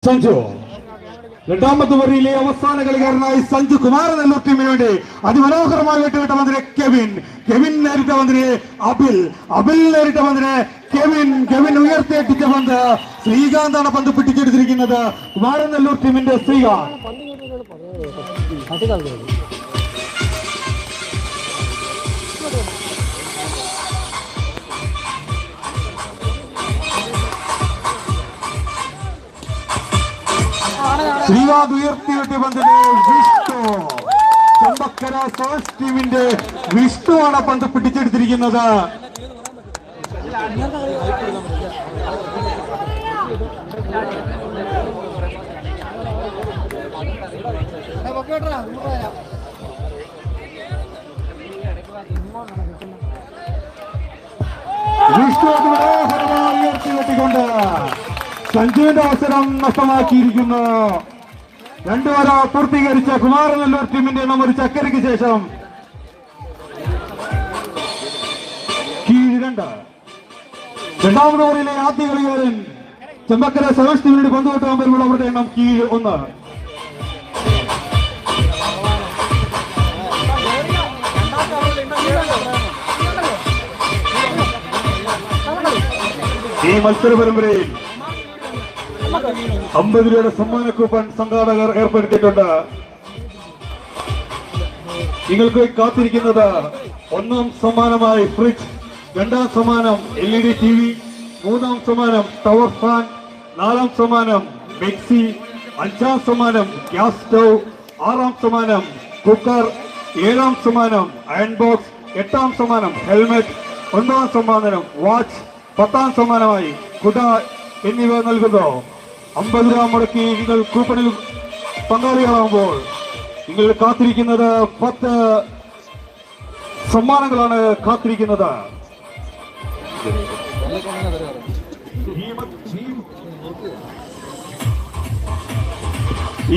സഞ്ജു രണ്ടാമത്തെ വരിയിലെ അവസാന കളിക്കാരനായി സഞ്ജു കുമാരനെല്ലൂർ ടീമിന് വേണ്ടി അതിമനോഹരമായി വിട്ടുവിട്ട പന്തിനെ കെവിൻ നേരിട്ട പന്തിനെ അബിൽ നേരിട്ട പന്തിനെ കെവിൻ ഉയർത്തിയെത്തിച്ച പന്ത് ശ്രീകാന്താണ് പന്ത് പിടിച്ചെടുത്തിരിക്കുന്നത്. കുമാരനെല്ലൂർ ടീമിന്റെ ശ്രീകാന്ത്. ശ്രീകാന്ത് ഉയർത്തിയിട്ട് പന്തിനെ വിഷ്ണു, ചമ്പക്കര സോഴ്സ് ടീമിന്റെ വിഷ്ണുവാണ് പന്ത് പിടിച്ചെടുത്തിരിക്കുന്നത്. വിഷ്ണു മനോഹരമായി ഉയർത്തി വെട്ടിക്കൊണ്ട് സഞ്ജുവിന്റെ അവസരം നഷ്ടമാക്കിയിരിക്കുന്നു. 2 വര പൂർത്തീകരിച്ച കുമാരനെല്ലൂർ ടീമിന്റെ ഒരു ചക്കരയ്ക്ക് ശേഷം കീഴ് 2. രണ്ടാമത് ഓവറിലെ ആദ്യ കളിക്കാരൻ ചെമ്പക്കര സെവൻസ് ടീമിന് പന്തുകൊട്ടാൻ വരുമ്പോൾ അവരുടെ എണ്ണം കീഴ് 1. ഈ മത്സര പരമ്പരയിൽ 50 രൂപയുടെ സമ്മാന കൂപ്പൺ സംഘാടകർ ഏർപ്പെടുത്തിയിട്ടുണ്ട്. നിങ്ങൾക്ക് കാത്തിരിക്കുന്നത് 1ാം സമ്മാനമായി ഫ്രിഡ്ജ്, 2ാം സമ്മാനം LED TV, 3ാം സമ്മാനം ടവർ ഫാൻ, 4ാം സമ്മാനം മിക്സി, 5ാം സമ്മാനം ഗ്യാസ് സ്റ്റൗ, 6ാം സമ്മാനം കുക്കർ, 7ാം സമ്മാനം അയൺ ബോക്സ്, 8ാം സമ്മാനം ഹെൽമെറ്റ്, 9ാം സമ്മാനം വാച്ച്, 10ാം സമ്മാനമായി കുട എന്നിവ നൽകുന്നു. 50 രൂപ മുടക്കി നിങ്ങൾ കൂപ്പണിൽ പങ്കാളികളാകുമ്പോൾ നിങ്ങൾ കാത്തിരിക്കുന്നത് 10 സമ്മാനങ്ങളാണ് കാത്തിരിക്കുന്നത്.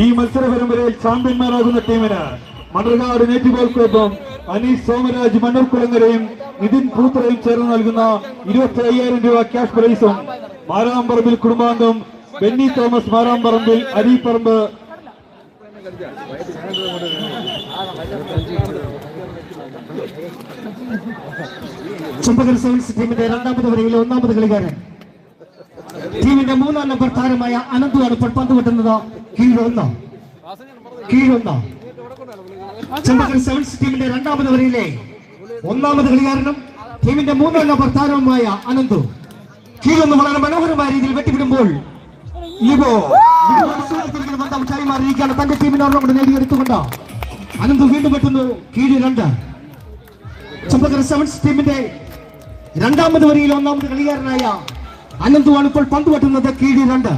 ഈ മത്സര പരമ്പരയിൽ ചാമ്പ്യന്മാരാകുന്ന ടീമിന് മണ്ണർകാട് നേറ്റീവ് ബോൾ ക്ലബും അനീസ് സോമരാജ് മണ്ണൂർക്കുളങ്ങരയും നിതിൻ പൂത്തറയും ചേർന്ന് നൽകുന്ന 25,000 രൂപ ക്യാഷ് പ്രൈസും മാരാമ്പറമ്പിൽ കുടുംബാംഗം ബെന്നി തോമസ്, മാരാമ്പറമ്പിൽ അരിപ്പറമ്പ് ചെമ്പക്കര സെവൻസ് ടീമിന്റെ 2ാമത് വരയിലെ 1ാമത് കളിക്കാരൻ ടീമിന്റെ 3ാം നമ്പർ താരമായ അനന്തുവാണ് ഇപ്പോൾ പന്ത് വെട്ടുന്നത്. കീഴ് 1. ചെമ്പക്കര സെവൻസ് ടീമിന്റെ 2ാമത് വരയിലെ 1ാമത് കളിക്കാരനും ടീമിന്റെ 3ാം നമ്പർ താരവുമായ അനന്തു കീഴ് 1 വളരെ മനോഹരമായ രീതിയിൽ വെട്ടിവിടുമ്പോൾ കൈമാറിയിരിക്കുകയാണ്. തന്റെ ടീമിനോട് കൊണ്ട് നേടിയെടുത്തുകൊണ്ട് അനന്തു വീണ്ടും വെട്ടുന്നു. കീഴ് 2. ചെമ്പക്കര സെവൻസ് ടീമിന്റെ 2ാമത് വരിയിൽ 1ാമത് കളിക്കാരനായ അനന്തുവാണ് ഇപ്പോൾ പന്ത് വെട്ടുന്നത്. കീഴ് 2.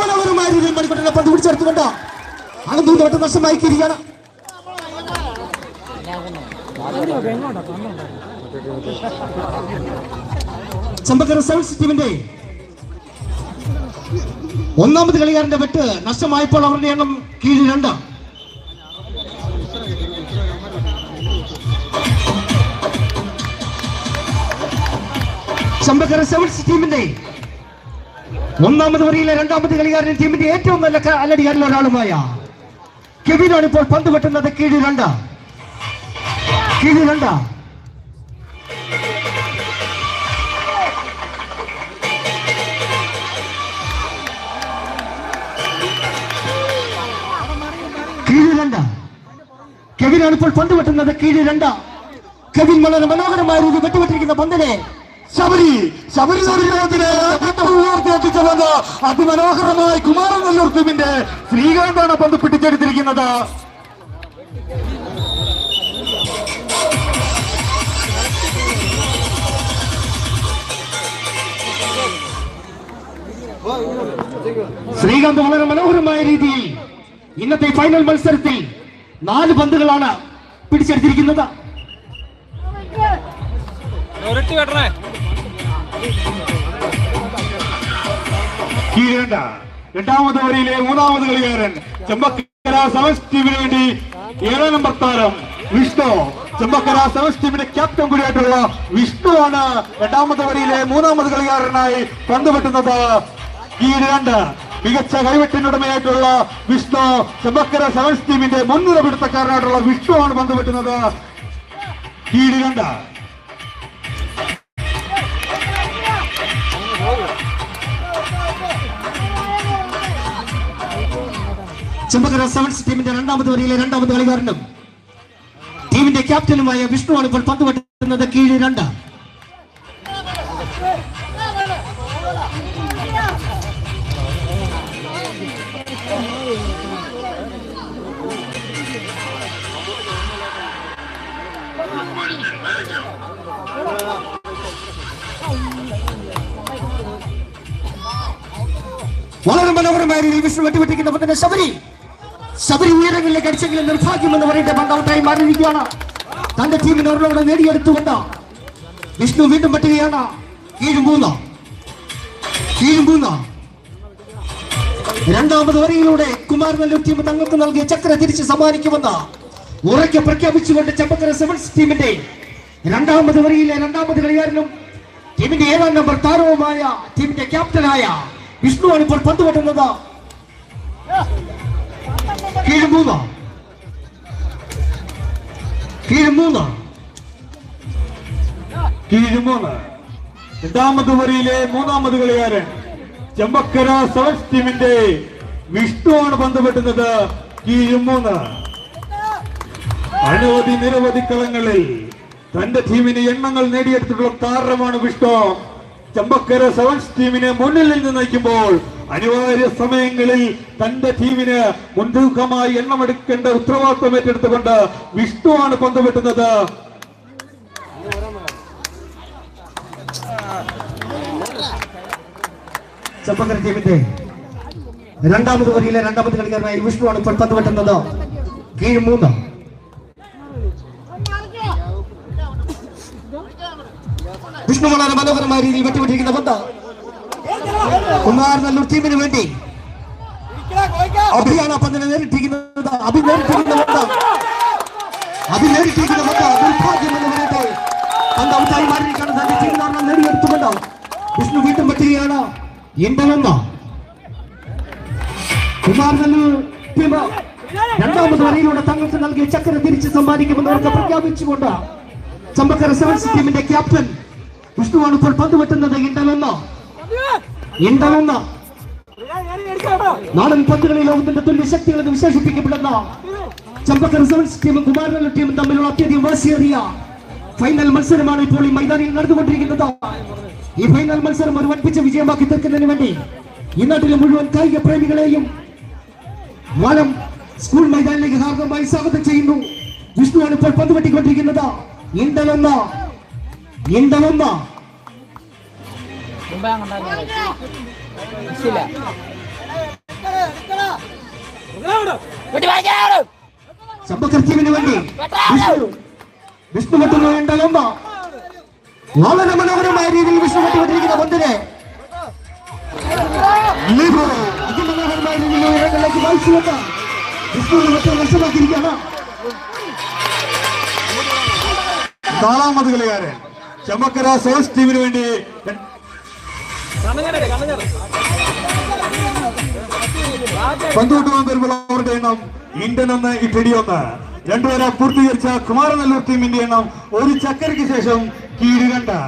മനോഹരമായ രീതിയിൽ മണിക്കൂട്ടിനെ പന്ത് പിടിച്ചെടുത്തുകൊണ്ട് അനന്തു വെട്ട് നഷ്ടമായിരിക്കുകയാണ്. ചെമ്പക്കര സെവൻസ് ടീമിന്റെ 1ാമത് കളിക്കാരന്റെ വെട്ട് നഷ്ടമായപ്പോൾ അവരുടെ എണ്ണം കീഴ് 2. ചെമ്പക്കര സെവൻസ് ടീമിന്റെ 1ാമത് വരിയിലെ 2ാമത് കളിക്കാരൻ ടീമിന്റെ ഏറ്റവും നല്ല അല്ലടിക്കാരിൽ ഒരാളുമായ കെവിനാണ് ഇപ്പോൾ പന്ത് വെട്ടുന്നത്. കീഴ് 2. കെവിനാണ് ഇപ്പോൾ പന്ത് വെട്ടുന്നത്. കീഴ് 2. കെവിൻ വളരെ മനോഹരമായ രീതിയിൽ വെട്ടുവെട്ടിരിക്കുന്ന പന്തിനെ ശബരി അതിമനോഹരമായി കുമാരനെല്ലൂർ ടീമിന്റെ ശ്രീകാന്താണ് പന്ത് പിടിച്ചെടുത്തിരിക്കുന്നത്. ശ്രീകാന്ത് വളരെ മനോഹരമായ രീതിയിൽ ഇന്നത്തെ ഫൈനൽ മത്സരത്തിൽ 4 പന്തുകളാണ് പിടിച്ചെടുത്തിരിക്കുന്നത്. കീഴണ്ട. രണ്ടാമത് വരിയിലെ മൂന്നാമത് കളിക്കാരൻ ചെമ്പക്കര സെവൻസ് ടീമിന് വേണ്ടി 7 നമ്പർ താരം വിഷ്ണു. ചെമ്പക്കര സെവൻസ് ടീമിന്റെ ക്യാപ്റ്റൻ കൂടിയായിട്ടുള്ള വിഷ്ണുവാണ് രണ്ടാമത്തെ വരിയിലെ മൂന്നാമത് കളിക്കാരനായി പന്തുവെട്ടുന്നത്. കീഴണ്ട മികച്ച കൈവെട്ടിനുടമയായിട്ടുള്ള വിഷ്ണു. ചെമ്പക്കര സെവൻസ് ടീമിന്റെ മുൻനിര പിടുത്തക്കാരനായിട്ടുള്ള വിഷ്ണുവാണ് പന്തുവെട്ടുന്നത്. കീഴണ്ട. ചെമ്പക്കര സെവൻസ് ടീമിന്റെ രണ്ടാമത് വരിയിലെ രണ്ടാമത് കളിക്കാരനും ടീമിന്റെ ക്യാപ്റ്റനുമായ വിഷ്ണുവാണ് ഇപ്പോൾ പന്ത് വെട്ടുന്നത്. കീഴ് 2. വളരെ മനോഹരമായ രീതിയിൽ വിഷ്ണു വെട്ടിവെട്ടിക്കുന്ന തന്നെ ശബരി ഉയരങ്ങളിലേക്ക് അടിച്ചെങ്കിലും നിർഭാഗ്യമെന്ന് പറയേണ്ട പന്തൗട്ടായി മാറിയിരിക്കുകയാണ്. തന്റെ ടീമിന് ഒരെണ്ണം നേടിയെടുത്തുകൊണ്ട് വിഷ്ണു വീണ്ടും വെട്ടുകയാണ്. കീഴ് 3. രണ്ടാമത് വരിയിലൂടെ കുമാരനല്ലൂർ ടീം തങ്ങൾക്ക് നൽകിയ ചക്ര തിരിച്ച് സമ്മാനിക്കുമെന്ന് ഉറക്കെ പ്രഖ്യാപിച്ചുകൊണ്ട് ചെമ്പക്കര സെവൻസ് ടീമിന്റെ രണ്ടാമത് വരിയിലെ രണ്ടാമത് കളിക്കാരനും ടീമിന്റെ 7 നമ്പർ താരവുമായ ടീമിന്റെ ക്യാപ്റ്റനായ വിഷ്ണുവാണ് ഇപ്പോൾ പന്ത് വെട്ടുന്നത്. കീഴ് 3. രണ്ടാമത് വരിയിലെ മൂന്നാമത് കളിക്കാരൻ ചെമ്പക്കര സെവൻസ് ടീമിന്റെ വിഷ്ണുവാണ് പന്ത് വെട്ടുന്നത്. കീഴ് 3. നിരവധി കളങ്ങളിൽ തന്റെ ടീമിന് എണ്ണങ്ങൾ നേടിയെടുത്തിട്ടുള്ള താരമാണ് വിഷ്ണു. ചെമ്പക്കര സെവൻസ് ടീമിനെ മുന്നിൽ നിന്ന് നയിക്കുമ്പോൾ അനിവാര്യ സമയങ്ങളിൽ തന്റെ ടീമിന് മുൻതൂക്കമായി എണ്ണമെടുക്കേണ്ട ഉത്തരവാദിത്വം ഏറ്റെടുത്തുകൊണ്ട് വിഷ്ണുവാണ് പന്തുവെട്ടുന്നത്. ചെമ്പക്കര ടീമിന്റെ രണ്ടാമത് വരിയിലെ രണ്ടാമത് കളിക്കാരനായി വിഷ്ണുവാണ് ഇപ്പോൾ പന്തുവെട്ടുന്നത്. കീഴ് 3. വിഷ്ണു വളരെ മനോഹരമായ രീതിയിൽ വെട്ടിവിട്ടിരിക്കുന്ന പന്ത് കുമാരനല്ലൂർ ടീമിന് വേണ്ടി അഭിയാണ് പന്തിനെ നേരിട്ടിരിക്കുന്നത്. നേരിട്ടിരിക്കുന്ന പന്ത് ദുർഭാഗ്യം എന്ന് പറയട്ടെ പന്ത് ഔട്ടായി മാറിയിരിക്കുകയാണ്. തന്റെ ടീമിന് നേടിയെടുത്തുകൊണ്ട് വിഷ്ണു വീണ്ടും വെട്ടുകയാണ്. കുമാരനല്ലൂർ ടീം രണ്ടാമത് വരിയിലൂടെ തങ്ങൾക്ക് നൽകിയ ചക്ര തിരിച്ച് സമ്മാനിക്കുമെന്ന് അവർക്ക് പ്രഖ്യാപിച്ചുകൊണ്ട് ചെമ്പക്കര സെവൻസ് ടീമിന്റെ ക്യാപ്റ്റൻ വിഷ്ണുവാണ് ഇപ്പോൾ പന്ത് വെട്ടുന്നത്. നാടൻ പന്തുകളിൽ ലോകത്തിന്റെ തുല്യ ശക്തികൾ എന്ന് വിശേഷിപ്പിക്കപ്പെടുന്ന ചെമ്പക്കര സെവൻസ് ടീമും കുമാരനല്ലൂർ ടീമും തമ്മിലുള്ള അത്യധികം വാശിയേറിയ ഫൈനൽ മത്സരമാണ് ഇപ്പോൾ ഈ മൈതാനിൽ നടന്നുകൊണ്ടിരിക്കുന്നത്. ഈ ഫൈനൽ മത്സരം ഒരു വൻപിച്ച വിജയമാക്കി തീർക്കുന്നതിന് വേണ്ടി ഈ നാട്ടിലെ മുഴുവൻ കായിക പ്രേമികളെയും വാനം സ്കൂൾ മൈതാനിലേക്ക് ഹാർദമായി സ്വാഗതം ചെയ്യുന്നു. വിഷ്ണുവാണ് ഇപ്പോൾ പന്ത് വെട്ടിക്കൊണ്ടിരിക്കുന്നത്. ചെമ്പക്കര ടീമിന് വേണ്ടി വിഷ്ണു വെട്ടുന്നു. വളരെ മനോഹരമായ രീതിയിൽ വിഷ്ണു വെട്ടിവിട്ടിരിക്കുന്ന പന്തിനെ അതിമനോഹരമായ രീതിയിൽ ഉയരങ്ങളിലേക്ക് മത്സരത്ത് വിഷ്ണുവിനെ വെട്ടി നഷ്ടമാക്കിയിരിക്കുകയാണ്. നാലാമത് കളിക്കാരൻ ചെമ്പക്കര സെവൻസ് ടീമിന് വേണ്ടി പന്തുകൊണ്ടുപോകാൻ വരുമ്പോൾ അവരുടെ എണ്ണം ഇന്ത്യൻ 1 ഇറ്റലി 1. രണ്ടുപേരെ പൂർത്തീകരിച്ച കുമാരനല്ലൂർ ടീമിന്റെ എണ്ണം ഒരു ചക്കരയ്ക്ക് ശേഷം കീഴ് 2.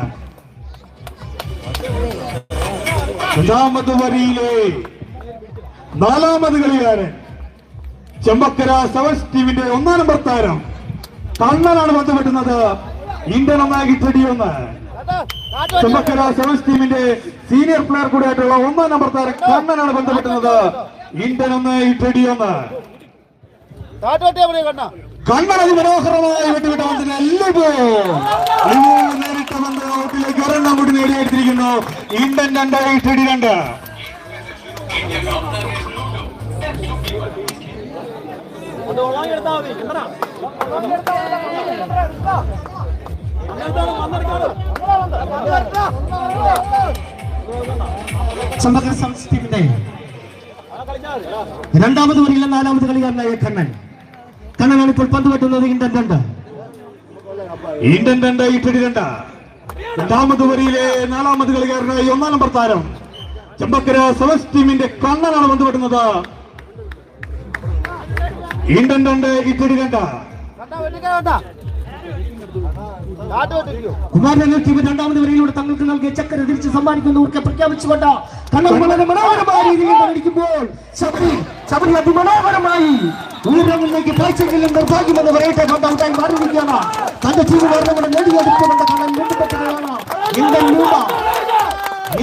രണ്ടാമത് വരിയിലെ നാലാമത് കളിക്കാരൻ ചെമ്പക്കര സെവൻസ് ടീമിന്റെ 1 നമ്പർ താരം കണ്ണനാണ് പന്ത് വെട്ടുന്നത്. Indian 1 Italy 1. ചെമ്പക്കര സെവൻസ് ടീമിന്റെ സീനിയർ പ്ലെയർ കൂടിയായിട്ടുള്ള 1 നമ്പർ താരം കണ്ണനാണ് പന്ത് വെട്ടുന്നത്. Indian 1 Italy 1. കണ്ണൻ മനോഹരമായി വെട്ടിവിട്ട പന്തിന് നേരിട്ട പന്ത് ഔട്ടിലേക്ക് ഒരെണ്ണം കൂടി നേടിയെടുത്തിരിക്കുന്നു. Indian 2 Italy 2. ചമ്പക്കര സെവൻസ് ടീമിന്റെ രണ്ടാമത് വരിയിലെ നാലാമത് കളിക്കാരനായ കണ്ണനാണ് ഇപ്പോൾ പന്ത് വെട്ടുന്നത്. ഇന്റന്റ് ഇട്ടടി രണ്ടാമത് വരിയിലെ നാലാമത് കളിക്കാരനായി 1-ാം നമ്പർ താരം ചമ്പക്കര സെവൻസ് ടീമിന്റെ കണ്ണനാണ് പന്ത് വെട്ടുന്നത്. ഇന്റന്റ് ഇട്ടടി കുമാരൻ ടീം രണ്ടാമത് വരിയിലൂടെ തങ്ങൾക്ക് നൽകിയ ചക്കര തിരിച്ച് സമ്മാനിക്കുന്നവർക്ക് പ്രഖ്യാപിച്ചുകൊണ്ട് കണ്ണൻ വളരെ മനോഹരമായ രീതിയിൽ കളിക്കുമ്പോൾ ശബരി അതിമനോഹരമായി ഉയരങ്ങളിലേക്ക് പായ്ച്ചെങ്കിലും നിർഭാഗ്യമെന്ന് പറയട്ടെ ഔട്ടായി മാറിയിരിക്കുകയാണ്. തന്റെ ടീം നേടുകൊണ്ട് നേടിയെടുത്തുകൊണ്ട് കണ്ണൻ വീണ്ടുപെട്ടുകയാണ്.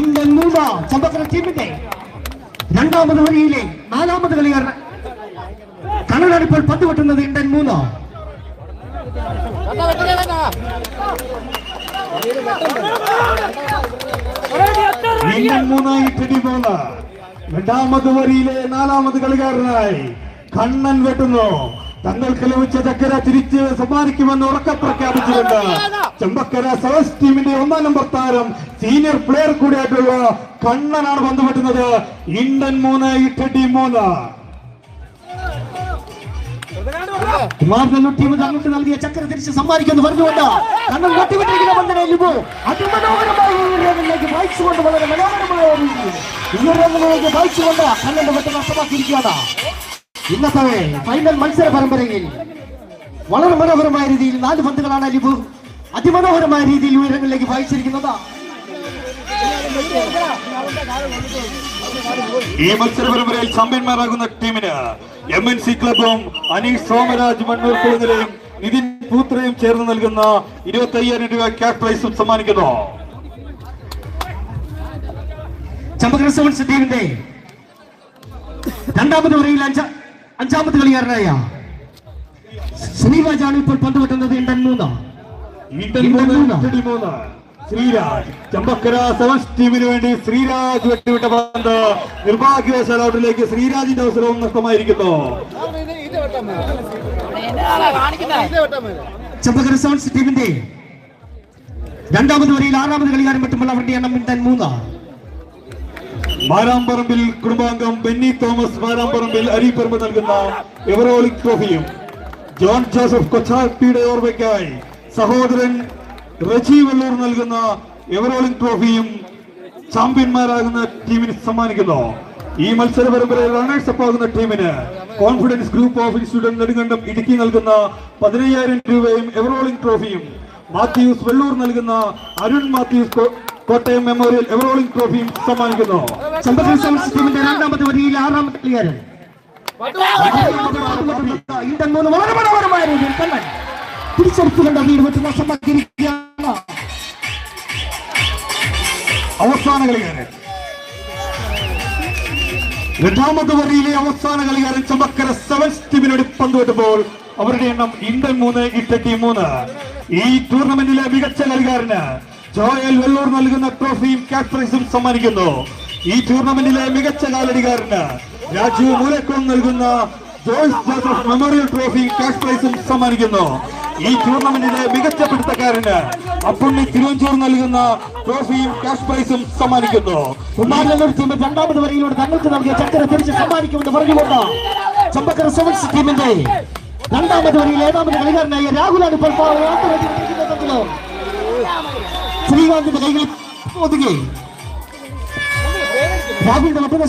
ഇന്ത്യൻ മൂന്ന ചമ്പക്കര ടീമിന്റെ രണ്ടാമത് വരിയിലെ നാലാമത് കളിക്കാരൻ കണ്ണനാണ് ഇപ്പോൾ പന്ത് വെട്ടുന്നത്. ഇന്ത്യൻ മൂന്ന് രണ്ടാമത് വരിയിലെ നാലാമത് കളിക്കാരനായി കണ്ണൻ വെട്ടുന്നു. തങ്ങൾക്ക് ലഭിച്ച ചക്കര തിരിച്ച് സമ്മാനിക്കുമെന്ന് ഉറക്കെ പ്രഖ്യാപിച്ചുകൊണ്ട് ചെമ്പക്കര സെവൻസ് ടീമിന്റെ 1-ാം നമ്പർ താരം സീനിയർ പ്ലെയർ കൂടിയായിട്ടുള്ള കണ്ണനാണ് പന്ത് വെട്ടുന്നത്. ഇന്ത്യൻ 3 ഇട്ടടി 3. കുമാരനല്ലൂർ ടീം തങ്ങൾക്ക് നൽകിയ ചക്കര തിരിച്ച് സമ്മാനിക്കുമെന്ന് പറഞ്ഞുകൊണ്ട് കണ്ണൻ വെട്ടിവിട്ടിരിക്കുന്ന പന്തിനെ ലിബു അതിമനോഹരമായി വായിച്ചുകൊണ്ട് വളരെ മനോഹരമായ ഉയരങ്ങളിലേക്ക് വായിച്ചുകൊണ്ട് കണ്ണന്റെ വെട്ട് നഷ്ടമാക്കിയിരിക്കുകയാണ്. ഇന്നത്തെ ഫൈനൽ മത്സര പരമ്പരയിൽ വളരെ മനോഹരമായ രീതിയിൽ 4 പന്തുകളാണ് ലിബു അതിമനോഹരമായ രീതിയിൽ ഉയരങ്ങളിലേക്ക് വായിച്ചിരിക്കുന്നത്. ഈ മത്സര പരമ്പരയിൽ ചാമ്പ്യന്മാരാകുന്ന ടീമിന് MNC ക്ലബും അനീഷ് സോമരാജ് മണ്ണൂർ കുളങ്ങരയും നിതിൻ പൂത്രയും ചേർന്ന് നൽകുന്ന 25,000 രൂപ ക്യാഷ് പ്രൈസും സമ്മാനിക്കുന്നു. ചമ്പക്കര സെവൻസ് ടീമിന്റെ രണ്ടാമത് വരയിൽ അഞ്ചാമത് കളിക്കാരനായ ശ്രീരാജാണ് ഇപ്പോൾ പന്ത് വെട്ടുന്നത്. ഇന്ത്യൻ 3 ശ്രീരാജ് ചമ്പക്കര സെവൻസ് ടീമിന് വേണ്ടി ശ്രീരാജ് വെട്ടിവിട്ട പന്ത് നിർഭാഗ്യവശാൽ ഔട്ടിലേക്ക് ശ്രീരാജിന്റെ അവസരവും നഷ്ടമായിരിക്കുന്നു. ചമ്പക്കര സെവൻസ് ടീമിന്റെ രണ്ടാമത് വരയിൽ 6ാമത് കളിക്കാരൻ വെട്ടുമ്പോൾ അവരുടെ എണ്ണം ഇന്ത്യൻ 3. മാരാമ്പറമ്പിൽ കുടുംബാംഗം ബെന്നി തോമസ് മാരാമ്പറമ്പിൽ അരിപ്പറമ്പ് നൽകുന്ന എവറോളിക് ട്രോഫിയും ജോൺ ജോസഫ് കൊച്ചാപ്പിയുടെ ഓർമ്മയ്ക്കായി സഹോദരൻ റജി വെള്ളൂർ നൽകുന്ന എവറോളിംഗ് ട്രോഫിയും ചാമ്പ്യന്മാരാകുന്ന ടീമിന് സമ്മാനിക്കുന്നു. ഈ മത്സര പരമ്പരയിൽ റണ്ണേഴ്സ് അപ്പ് ആകുന്ന ടീമിന് confidence group of institute Nedumkandam Idukki നൽകുന്ന 15,000 രൂപയും എവറോളിംഗ് ട്രോഫിയും മാത്യൂസ് വെള്ളൂർ നൽകുന്ന അരുൺ മാത്യൂസ് കോട്ടയം മെമ്മോറിയൽ എവറോളിംഗ് ട്രോഫിയും സമ്മാനിക്കുന്നു. ചമ്പക്കര സെവൻസ് ടീമിന്റെ രണ്ടാമത്തെ വരിയിൽ 6ാമത്തെ കളിക്കാരൻ ഇന്ത്യൻ 3 വളരെ മനോഹരമായ രീതിയിൽ കണ്ണൻ തിരിച്ചെടുത്തുകൊണ്ട് വീട് വെച്ച് നഷ്ടമാക്കിയിരിക്കുകയാണ്. അവസാന കളിക്കാരൻ രണ്ടാമത് വരിയിലെ അവസാന കളിക്കാരൻ ചമ്പക്കര സെവൻസ് ടീമിനോട് പന്ത് വെട്ടുമ്പോൾ അവരുടെ എണ്ണം ഇന്ത്യൻ 3 ഇട്ടടി 3. ഈ ടൂർണമെന്റിലെ മികച്ച കളിക്കാരന് ജോയൽ വെള്ളൂർ നൽകുന്ന ട്രോഫിയും ക്യാഷ് പ്രൈസും സമ്മാനിക്കുന്നു. ഈ ടൂർണമെന്റിലെ മികച്ച കാലടിക്കാരന് രാജു മൂലക്കുളം നൽകുന്ന ജോയ്സ് ജോസഫ് മെമ്മോറിയൽ ട്രോഫിയും ക്യാഷ് പ്രൈസും സമ്മാനിക്കുന്നു. ഈ ടൂർണമെന്റിലെ മികച്ച പിടുത്തക്കാരന് അപ്പുണ്ണി തിരുവഞ്ചൂർ നൽകുന്ന ട്രോഫിയും ക്യാഷ് പ്രൈസും സമ്മാനിക്കുന്നു. കുമാരനല്ലൂർ ടീം രണ്ടാമത് വരിയിലൂടെ തങ്ങൾക്ക് നൽകിയ ചക്കര തിരിച്ച് സമ്മാനിക്കുമെന്ന് പറഞ്ഞുകൊണ്ട് ചമ്പക്കര സെവൻസ് ടീമിന്റെ രണ്ടാമത് വരിയിൽ 7ാമത് കളിക്കാരനായ രാഹുലാണ് ഇപ്പോൾ ശ്രീകാന്തിന്റെ കൈകളിൽ ഒതുങ്ങി രാഹുലിന്റെ മറ്റൊരു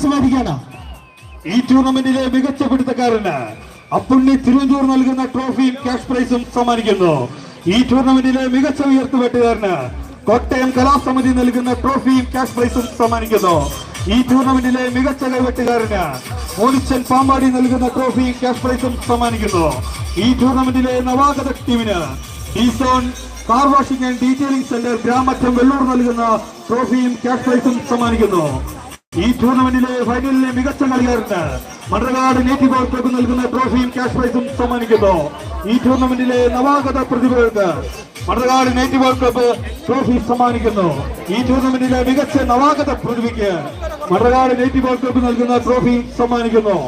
ഈ ടൂർണമെന്റിലെ മികച്ച പിടുത്തക്കാരന് അപ്പുണ്ണി തിരുവഞ്ചൂർ നൽകുന്ന ട്രോഫിയും ക്യാഷ് പ്രൈസും സമ്മാനിക്കുന്നു. ഈ ടൂർണമെന്റിലെ മികച്ച ഉയർത്തുവെട്ടുകാരന് കോട്ടയം കലാസമിതി നൽകുന്ന ട്രോഫിയും ക്യാഷ് പ്രൈസും സമ്മാനിക്കുന്നു. ഈ ടൂർണമെന്റിലെ മികച്ച കൈവെട്ടുകാരന് മോനിച്ചൻ പാമ്പാടി നൽകുന്ന ട്രോഫിയും ക്യാഷ് പ്രൈസും സമ്മാനിക്കുന്നു. ഈ ടൂർണമെന്റിലെ നവാഗത ടീമിന് Dezone car washing and detailing centre Gramattam Vellur നൽകുന്ന ട്രോഫിയും ക്യാഷ് പ്രൈസും സമ്മാനിക്കുന്നു. ഈ ടൂർണമെന്റിലെ ഫൈനലിലെ മികച്ച കളിക്കാരന് മണ്ണകാട് നേറ്റീവ് ബോൾ ക്ലബ്ബ് നൽകുന്ന ട്രോഫിയും ക്യാഷ് പ്രൈസും സമ്മാനിക്കുന്നു. ഈ ടൂർണമെന്റിലെ നവാഗത പ്രതിഭകൾക്ക് Mannakad native ball club trophy സമ്മാനിക്കുന്നു. ഈ ടൂർണമെന്റിലെ മികച്ച നവാഗത പ്രതിഭയ്ക്ക് മണ്ണകാട് നേറ്റീവ് ബോൾ ക്ലബ്ബ് നൽകുന്ന ട്രോഫിയും സമ്മാനിക്കുന്നു.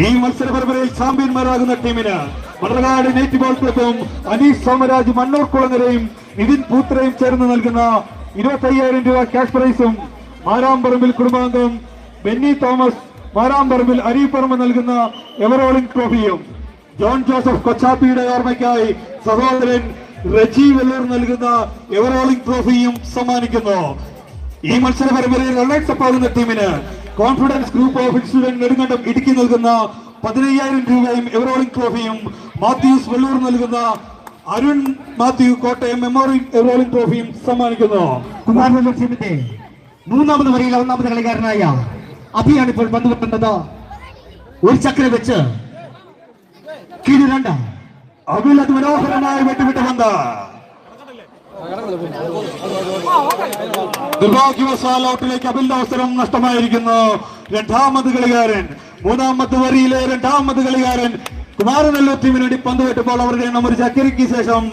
ഈ മത്സര പരമ്പരയിൽ ചാമ്പ്യന്മാരാകുന്ന ടീമിന് മണ്ണകാട് നേറ്റീവ് ബോൾ ക്ലബ്ബും അനീഷ് സോമരാജ് മണ്ണൂർ കുളങ്ങരയും നിതിൻ പൂത്രയും ചേർന്ന് നൽകുന്ന 25,000 രൂപ ക്യാഷ് പ്രൈസും മാരാമ്പറമ്പിൽ കുടുംബാംഗം ബെന്നി തോമസ് മാരാമ്പറമ്പിൽ അരീപ്പറമ്പ് നൽകുന്ന എവറോളിംഗ് ട്രോഫിയും ജോൺ ജോസഫ് കൊച്ചാപ്പിയുടെ ഓർമ്മയ്ക്കായി സഹോദരൻ റജി വെല്ലൂർ നൽകുന്ന എവറോളിംഗ് ട്രോഫിയും സമ്മാനിക്കുന്നു. ഈ മത്സര പരമ്പരയിൽ റണ്ണേഴ്സ് അപ്പാകുന്ന ടീമിന് confidence group of institute Nedumkandam Idukki നൽകുന്ന 15,000 രൂപയും എവറോളിംഗ് ട്രോഫിയും മാത്യൂസ് വെല്ലൂർ നൽകുന്ന അരുൺ മാത്യു കോട്ടയം മെമ്മോറിയൽ എവറോളിംഗ് ട്രോഫിയും സമ്മാനിക്കുന്നു. കുമാരനെല്ലൂർ ടീമിന്റെ മൂന്നാമത് വരിയിലെ ഒന്നാമത് കളിക്കാരനായ അഭിയാണ് ഇപ്പോൾ പന്ത് വെട്ടുന്നത്. ഒരു ചക്ര വെച്ച് കീഴ് 2. അബിൽ അതിമനോഹരമായി വെട്ടിവിട്ട പന്ത് നിർഭാഗ്യവശാൽ ഔട്ടിലേക്ക് അബിലിന്റെ അവസരം നഷ്ടമായിരിക്കുന്നു. രണ്ടാമത് കളിക്കാരൻ, മൂന്നാമത്തെ വരിയിലെ രണ്ടാമത് കളിക്കാരൻ കുമാരനെല്ലൂർ ടീമിന് വേണ്ടി പന്ത് വെട്ടുമ്പോൾ അവരുടെ എണ്ണം ഒരു ചക്കരിക്ക് ശേഷം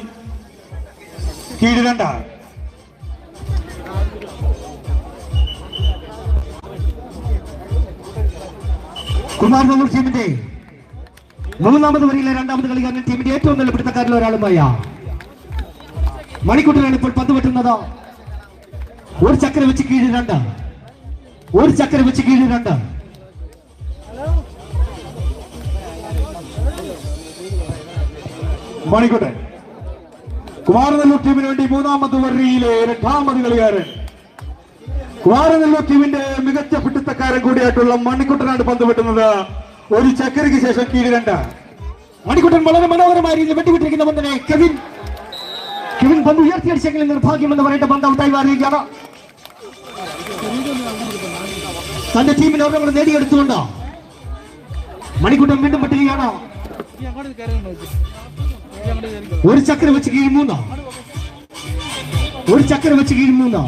കീഴ് 2. കുമാരനെല്ലൂർ ടീമിന്റെ മൂന്നാമത് വരിയിലെ രണ്ടാമത് കളിക്കാരൻ ടീമിന്റെ ഏറ്റവും നല്ല പിടുത്തക്കാരിൽ ഒരാളുമായ മണിക്കുട്ടനാണ് ഇപ്പോൾ പന്ത് വെട്ടുന്നത്. ഒരു ചക്ര വെച്ച് കീഴ് 2. ഒരു ചക്ര വെച്ച് കീഴ് 2. മണിക്കുട്ടൻ കുമാരനെല്ലൂർ ടീമിന് വേണ്ടി മൂന്നാമത് വരിയിലെ രണ്ടാമത് കളിക്കാരൻ കുമാരനെല്ലൂർ ടീമിന്റെ മികച്ച പിടുത്തക്കാരൻ കൂടിയായിട്ടുള്ള മണിക്കുട്ടനാണ് പന്ത് വെട്ടുന്നത്. ഒരു ചക്രയ്ക്ക് ശേഷം കീഴ് 2. മണിക്കുട്ടൻ വളരെ മനോഹരമായ രീതിയിൽ വെട്ടിവിട്ടിരിക്കുന്ന പന്തിനെ കെവിൻ പന്ത് ഉയർത്തിയടിച്ചെങ്കിലും നിർഭാഗ്യമെന്ന് പറയേണ്ട പന്ത് ഔട്ടായി മാറിയിരിക്കുകയാണ്. തന്റെ ടീമിന് ഒരെണ്ണം കൂടെ നേടിയെടുത്തുകൊണ്ട് മണിക്കുട്ടൻ വീണ്ടും വെട്ടുകയാണ്. ഒരു ചക്ര വെച്ച് കീഴ് 3. ഒരു ചക്ര വെച്ച് കീഴ് 3.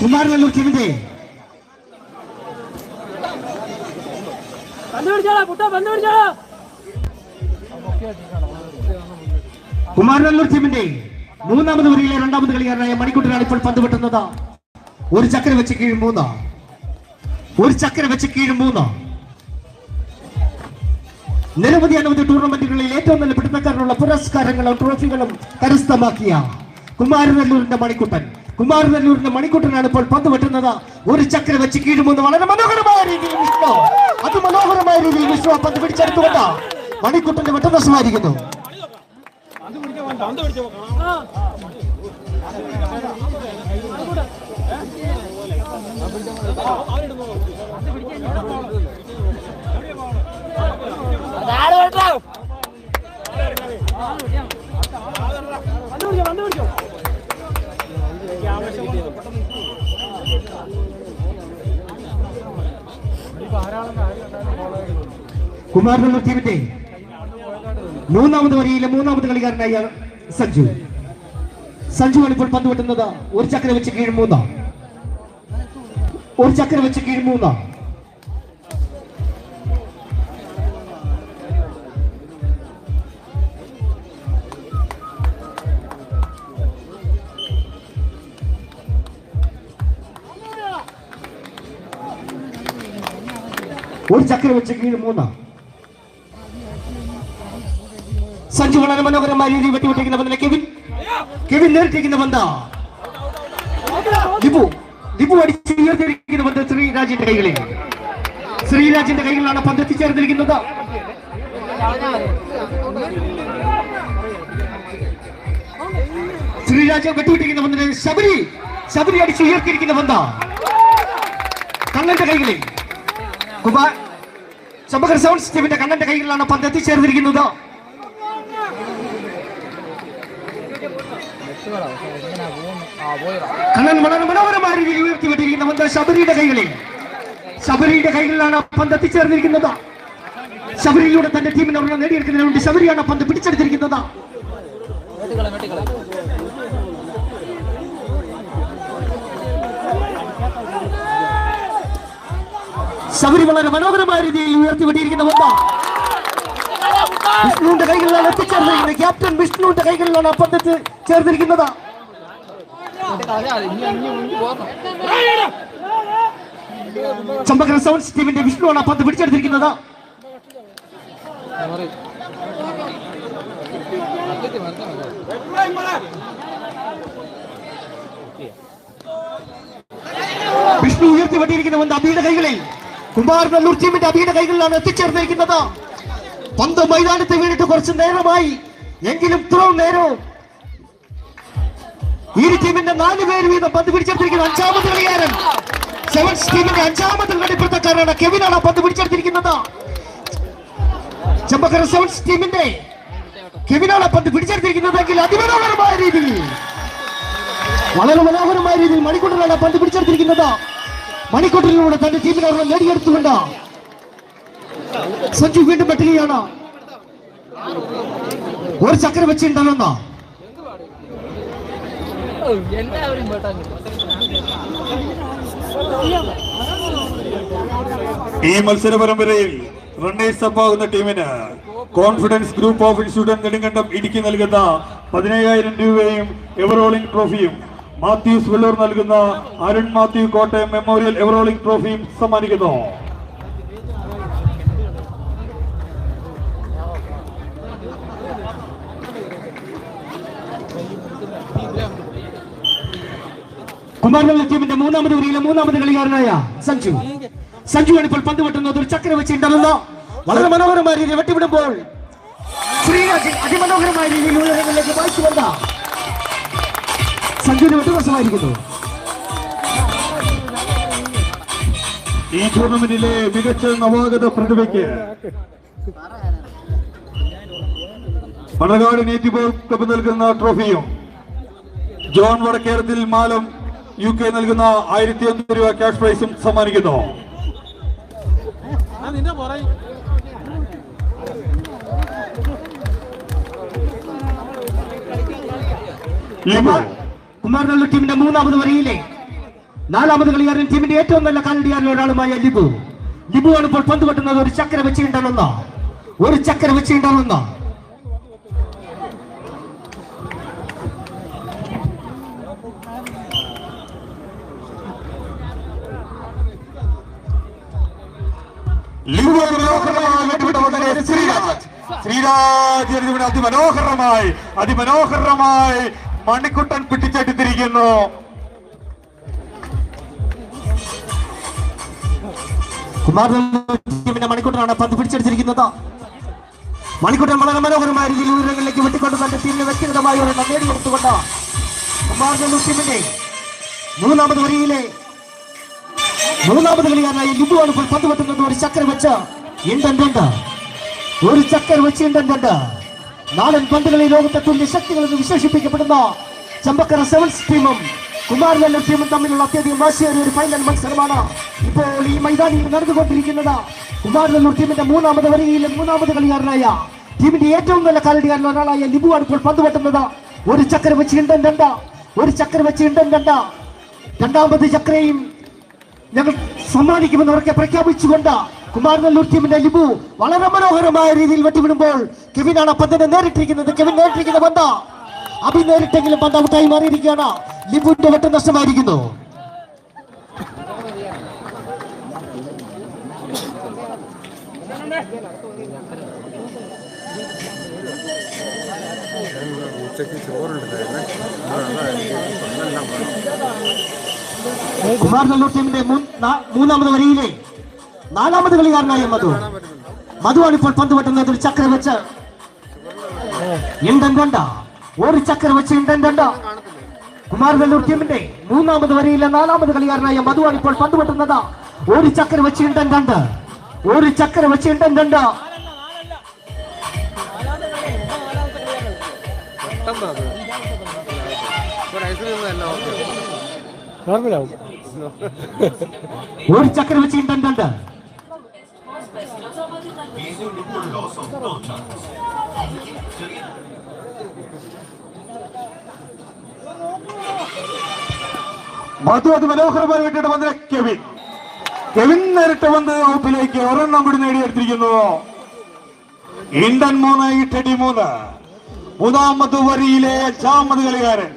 കുമാരനെല്ലൂർ ടീമിന്റെ കുമാരനെല്ലൂർ ടീമിന്റെ മൂന്നാമത് വരിയിലെ രണ്ടാമത് കളിക്കാരനായ മണിക്കുട്ടനാണ് ഇപ്പോൾ പന്ത് വെട്ടുന്നത്. ഒരു ചക്ര വെച്ച് കീഴ് 3. ഒരു ചക്ര വെച്ച് കീഴ് 3. നിരവധി അനവധി ടൂർണമെന്റുകളിൽ ഏറ്റവും നല്ല പിടുത്തക്കാരനുള്ള പുരസ്കാരങ്ങളും ട്രോഫികളും കരസ്ഥമാക്കിയ കുമാരനെല്ലൂരിന്റെ മണിക്കുട്ടനാണ് ഇപ്പോൾ പന്ത് വെട്ടുന്നത്. ഒരു ചക്ര വെച്ച് കീഴ് 3. വളരെ മനോഹരമായ രീതിയിൽ വിഷ്ണു പന്ത് പിടിച്ചെടുത്തുകൊണ്ട് മണിക്കുട്ടന്റെ വെട്ടം നഷ്ടമായിരിക്കുന്നു. കുമാരനെല്ലൂർ ടീമിന്റെ മൂന്നാമത് വരിയിലെ മൂന്നാമത് കളിക്കാരനായ സഞ്ജുവാണ് ഇപ്പോൾ പന്ത് വെട്ടുന്നത്. ഒരു ചക്ര വെച്ച് കീഴ് 3. ഒരു ചക്ര വെച്ച് കീഴ് 3. ഒരു ചക്ര വെച്ച് കീഴ് 3. സഞ്ജു വളരെ മനോഹരമായ രീതിയിൽ വെട്ടിവിട്ടിരിക്കുന്ന പന്തിനെ കെവിൻ നേരിട്ടിരിക്കുന്ന പന്ത് ദിപു അടിച്ച് ഉയർത്തിയിരിക്കുന്ന പന്ത് ശ്രീരാജിന്റെ കൈകളിലാണ് പന്ത് എത്തിച്ചേർന്നിരിക്കുന്നത്. ശ്രീരാജ് വെട്ടിവിട്ടിരിക്കുന്ന പന്തിനെ ശബരി അടിച്ച് ഉയർത്തിയിരിക്കുന്ന പന്ത് കണ്ണന്റെ കൈകളിൽ. ചമ്പകർ സൗണ്ട്സ് ടീമിന്റെ കണ്ണന്റെ കൈകളിലാണ് പന്ത് എത്തിച്ചേർന്നിരിക്കുന്നത്. കണ്ണൻ വളരെ മനോഹരമായ രീതിയിൽ ഉയർത്തിവിട്ടിരിക്കുന്ന പന്ത് ശബരിയുടെ കൈകളിലാണ് പന്ത് എത്തിച്ചേർന്നിരിക്കുന്നത്. ശബരിയിലൂടെ തന്റെ ടീമിനെ ഒരെണ്ണം നേടിയെടുക്കുന്നതിന് വേണ്ടി ശബരിയാണ് പന്ത് പിടിച്ചെടുത്തിരിക്കുന്നത്. ശബരി വളരെ മനോഹരമായ രീതിയിൽ ഉയർത്തിവിട്ടിരിക്കുന്ന ഒന്ന് വിഷ്ണുവിന്റെ കൈകളിലാണ് എത്തിച്ചേർന്നിരിക്കുന്നത്. ക്യാപ്റ്റൻ വിഷ്ണുവിന്റെ കൈകളിലാണ് പദ്ധതി ചേർന്നിരിക്കുന്നത്. ചമ്പക്കര സെവൻസ് ടീമിന്റെ വിഷ്ണുവാണ് പന്ത് പിടിച്ചെടുത്തിരിക്കുന്നത്. വിഷ്ണു ഉയർത്തിവിട്ടിരിക്കുന്ന അബിയുടെ കൈകളിൽ, കുമാരനല്ലൂർ ടീമിന്റെ അബിയുടെ കൈകളിലാണ് എത്തിച്ചേർന്നിരിക്കുന്നത്. പന്ത് മൈതാനത്ത് വീണിട്ട് കുറച്ച് നേരമായി, എങ്കിലും ഇത്രയും നേരവും ഈ ടീമിന്റെ 4 പേര് വീതം പന്ത് പിടിച്ചെടുത്തിരിക്കുന്ന അഞ്ചാമത് കളിക്കാരൻ സെവൻസ് ടീമിന്റെ അഞ്ചാമത് കളിപ്രത്തക്കാരാണ് കെവിനാണ് പന്ത് പിടിച്ചെടുത്തിരിക്കുന്നത്. ചെമ്പക്കര സെവൻസ് ടീമിന്റെ കെവിനാണ് പന്ത് പിടിച്ചെടുത്തിരിക്കുന്നതെങ്കിൽ അതിമനോഹരമായ രീതിയിൽ, വളരെ മനോഹരമായ രീതിയിൽ മണിക്കൂട്ടനാണ് പന്ത് പിടിച്ചെടുത്തിരിക്കുന്നത്. മണിക്കൂട്ടനിലൂടെ തന്റെ ടീമിനെ നേടിയെടുത്തുകൊണ്ട് സഞ്ജു വീണ്ടും വെട്ടുകയാണ്. ഒരു ചക്ര വെച്ചിട്ടുണ്ടെന്ന ഈ മത്സര പരമ്പരയിൽ റണ്ണേഴ്സ് അപ്പ് ആകുന്ന ടീമിന് confidence group of institute Nedumkandam Idukki നൽകുന്ന 15,000 രൂപയും എവറോളിംഗ് ട്രോഫിയും, മാത്യൂസ് വെള്ളൂർ നൽകുന്ന അരുൺ മാത്യു കോട്ടയം മെമ്മോറിയൽ എവറോളിംഗ് ട്രോഫിയും സമ്മാനിക്കുന്നു. കുമാരനല്ലൂർ ടീമിന്റെ മൂന്നാമത് വരിയിലെ മൂന്നാമത് കളിക്കാരനായ സഞ്ജുവാണ് ഇപ്പോൾ പന്ത് വെട്ടുന്നത്. ഒരു ചക്ര വെച്ചിട്ടുണ്ടെന്ന് വളരെ മനോഹരമായ രീതിയിൽ വെട്ടിവിടുമ്പോൾ ശ്രീരാജ് അതിമനോഹരമായ രീതിയിൽ ഉയരങ്ങളിലേക്ക് വായിച്ചു വന്ന സഞ്ജുവിന് വെട്ടുവശമായിരിക്കുന്നു. ഈ ടൂർണമെന്റിലെ മികച്ച നവാഗത പ്രതിഭയ്ക്ക് മണർകാട് നേറ്റിവ് ക്ലബ് നൽകുന്ന ട്രോഫിയും, ജോൺ വടക്കേരത്തിൽ മാലം UK നൽകുന്ന 1,001 രൂപ ക്യാഷ് പ്രൈസും സമ്മാനിക്കുന്നു. കുമാരനല്ലൂർ ടീമിന്റെ മൂന്നാമത് വരിയിലെ 4ാമത് കളിക്കാരൻ ടീമിന്റെ ഏറ്റവും നല്ല കാലടിയാറിൽ ഒരാളുമായ ലിബു ആണ് ഇപ്പോൾ പന്ത് വെട്ടുന്നത്. ഒരു ചക്ര വെച്ചിട്ടുണ്ടെന്ന അതിമനോഹരമായി മണിക്കുട്ടൻ പിടിച്ചെടുത്തിരിക്കുന്നു. കുമാരനല്ലൂർ മണിക്കുട്ടനാണ് പന്ത് പിടിച്ചെടുത്തിരിക്കുന്നത്. മണിക്കുട്ടൻ വളരെ മനോഹരമായ രീതിയിൽ ഉയരങ്ങളിലേക്ക് വെട്ടിക്കൊണ്ട് തന്റെ ടീമിനെ വ്യക്തിഗതമായി ഒരെണ്ണം നേടിയെടുത്തുകൊണ്ട് കുമാരനല്ലൂർ ടീമിന്റെ മൂന്നാമത് വരിയിലെ മൂന്നാമത് കളിക്കാരനായി ലിബുവാണ് ഇപ്പോൾ പന്ത് വെട്ടുന്നത്. ഒരു ചക്ര വെച്ച് നാടൻ പന്തുകളിൽ ലോകത്തെ തുല്യ ശക്തികൾ എന്ന് വിശേഷിപ്പിക്കപ്പെടുന്ന ചമ്പക്കര സെവൻസ് ടീമും കുമാരനല്ലൂർ ടീമും തമ്മിലുള്ള അത്യധികം വാശിയേറിയ ഒരു ഫൈനൽ മത്സരമാണ് ഇപ്പോൾ ഈ മൈതാനിയിൽ നടന്നുകൊണ്ടിരിക്കുന്നത്. കുമാരനല്ലൂർ ടീമിന്റെ മൂന്നാമത് വരികയിലെ മൂന്നാമത് കളിക്കാരനായ ടീമിന്റെ ഏറ്റവും നല്ല കാലടിക്കാരൻ ഒരാളായ ലിബുവാണ് ഇപ്പോൾ പന്ത് വെട്ടുന്നത്. ഒരു ചക്ര വെച്ച് രണ്ടാമത് ചക്രയും ഞങ്ങൾ സമ്മാനിക്കുമെന്ന് ഉറക്കെ പ്രഖ്യാപിച്ചുകൊണ്ട് കുമാരനല്ലൂർ ടീമിന്റെ ലിബു വളരെ മനോഹരമായ രീതിയിൽ വെട്ടിവിടുമ്പോൾ കെവിനാണ് പന്തിനെ നേരിട്ടിരിക്കുന്നത്. കെവിൻ നേരിട്ടിരിക്കുന്ന പന്ത് അഭി നേരിട്ടെങ്കിലും പന്ത് ഔട്ടായി മാറിയിരിക്കുകയാണ്. ലിബുവിന്റെ വെട്ടം നഷ്ടമായിരിക്കുന്നു. കുമാരനല്ലൂർ ടീമിന്റെ മൂന്നാമത് വരിയിലെ 4ാമത് കളിക്കാരനായ മധുവാണ് ഇപ്പോൾ പന്ത് വെട്ടുന്നത്. ഒരു ചക്ര വെച്ച് കുമാരനല്ലൂർ ടീമിന്റെ മൂന്നാമത് വരിയിലെ 4ാമത് കളിക്കാരനായ മധുവാണ് ഇപ്പോൾ പന്ത് വെട്ടുന്നത്. ഒരു ചക്ര വെച്ച് ഒരു ചക്ര വെച്ച് മധു അത് മനോഹരമായി വിട്ടിട്ട് വന്ന കെവിൻ കെവിൻ നേരിട്ട് ഗ്രൂപ്പിലേക്ക് ഒരെണ്ണം കൂടി നേടിയെടുത്തിരിക്കുന്നു. Indian 3 Italy 3. മൂന്നാമത് വരിയിലെ 5ാമത് കളിക്കാരൻ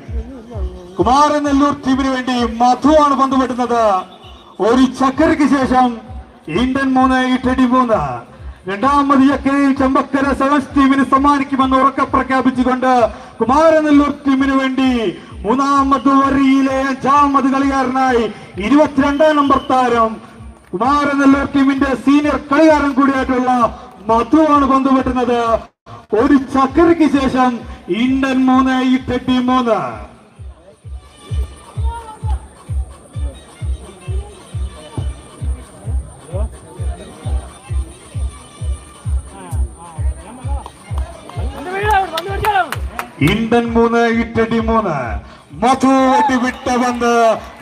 കുമാരനെല്ലൂർ ടീമിന് വേണ്ടി മധുവാണ് പന്ത് വെട്ടുന്നത്. ഒരു ചക്കരയ്ക്ക് ശേഷം ഇന്ത്യൻ 3 ഇറ്റലി 3. രണ്ടാമത് ചക്കരയിൽ ചെമ്പക്കര സെവൻസ് ടീമിന് സമ്മാനിക്കുമെന്ന് ഉറക്കെ പ്രഖ്യാപിച്ചുകൊണ്ട് കുമാരനെല്ലൂർ ടീമിന് വേണ്ടി മൂന്നാമത് വരിയിലെ 5ാമത് കളിക്കാരനായി 22 നമ്പർ താരം കുമാരനെല്ലൂർ ടീമിന്റെ സീനിയർ കളിക്കാരൻ കൂടിയായിട്ടുള്ള മധുവാണ് പന്ത് വെട്ടുന്നത്. ഒരു ചക്കരയ്ക്ക് ശേഷം ഇന്ത്യൻ 3 ഇറ്റലി 3. Indian 3 Italy 3. മധു വിട്ട പന്ത്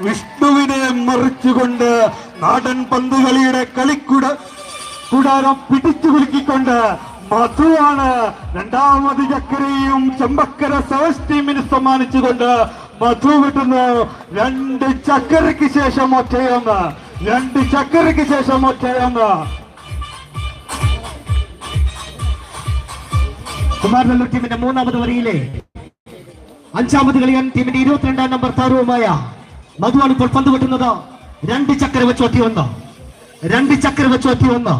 വിഷ്ണുവിനെ മറിച്ചുകൊണ്ട് നാടൻ പന്തുകളിയുടെ കൂടാരം പിടിച്ചു കുലുക്കിക്കൊണ്ട് മധുവാണ് രണ്ടാമത് ചക്കരയും ചെമ്പക്കര സെവൻസ് ടീമിന് സമ്മാനിച്ചുകൊണ്ട് മധു വിട്ടുന്നു. 2 ചക്കരയ്ക്ക് ശേഷം ഒറ്റയൊന്ന്. 2 ചക്കരയ്ക്ക് ശേഷം ഒറ്റയൊന്ന്. കുമാരനെല്ലൂർ ടീമിന്റെ മൂന്നാമത് വരിയിലെ 5ാമത് കളിയാൻ ടീമിന്റെ 22 നമ്പർ താരവുമായ മധുവാണ് ഇപ്പോൾ പന്ത് വെട്ടുന്നത്. 2 ചക്കര വെച്ച് ഒറ്റയൊന്ന്. 2 ചക്കര വെച്ച് ഒറ്റയൊന്ന്.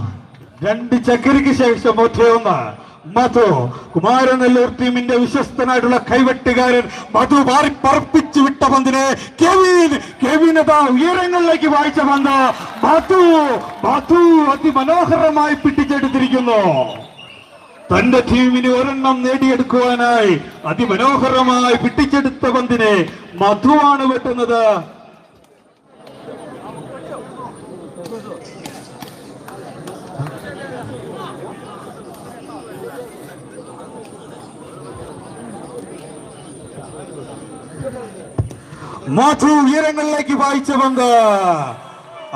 2 ചക്കരയ്ക്ക് ശേഷം ഒറ്റയൊന്ന്. മധു കുമാരനെല്ലൂർ ടീമിന്റെ വിശ്വസ്തനായിട്ടുള്ള കൈവെട്ടുകാരൻ മധു മാറി പറപ്പിച്ചു വിട്ട പന്തിനെ കെവിനത ഉയരങ്ങളിലേക്ക് വായിച്ച പന്ത് മധു അതിമനോഹരമായി പിടിച്ചെടുത്തിരിക്കുന്നു. തന്റെ ടീമിന് ഒരെണ്ണം നേടിയെടുക്കുവാനായി അതിമനോഹരമായി പിടിച്ചെടുത്ത പന്തിനെ മധുവാണ് വെട്ടുന്നത്. മധു ഉയരങ്ങളിലേക്ക് വായിച്ച പന്ത്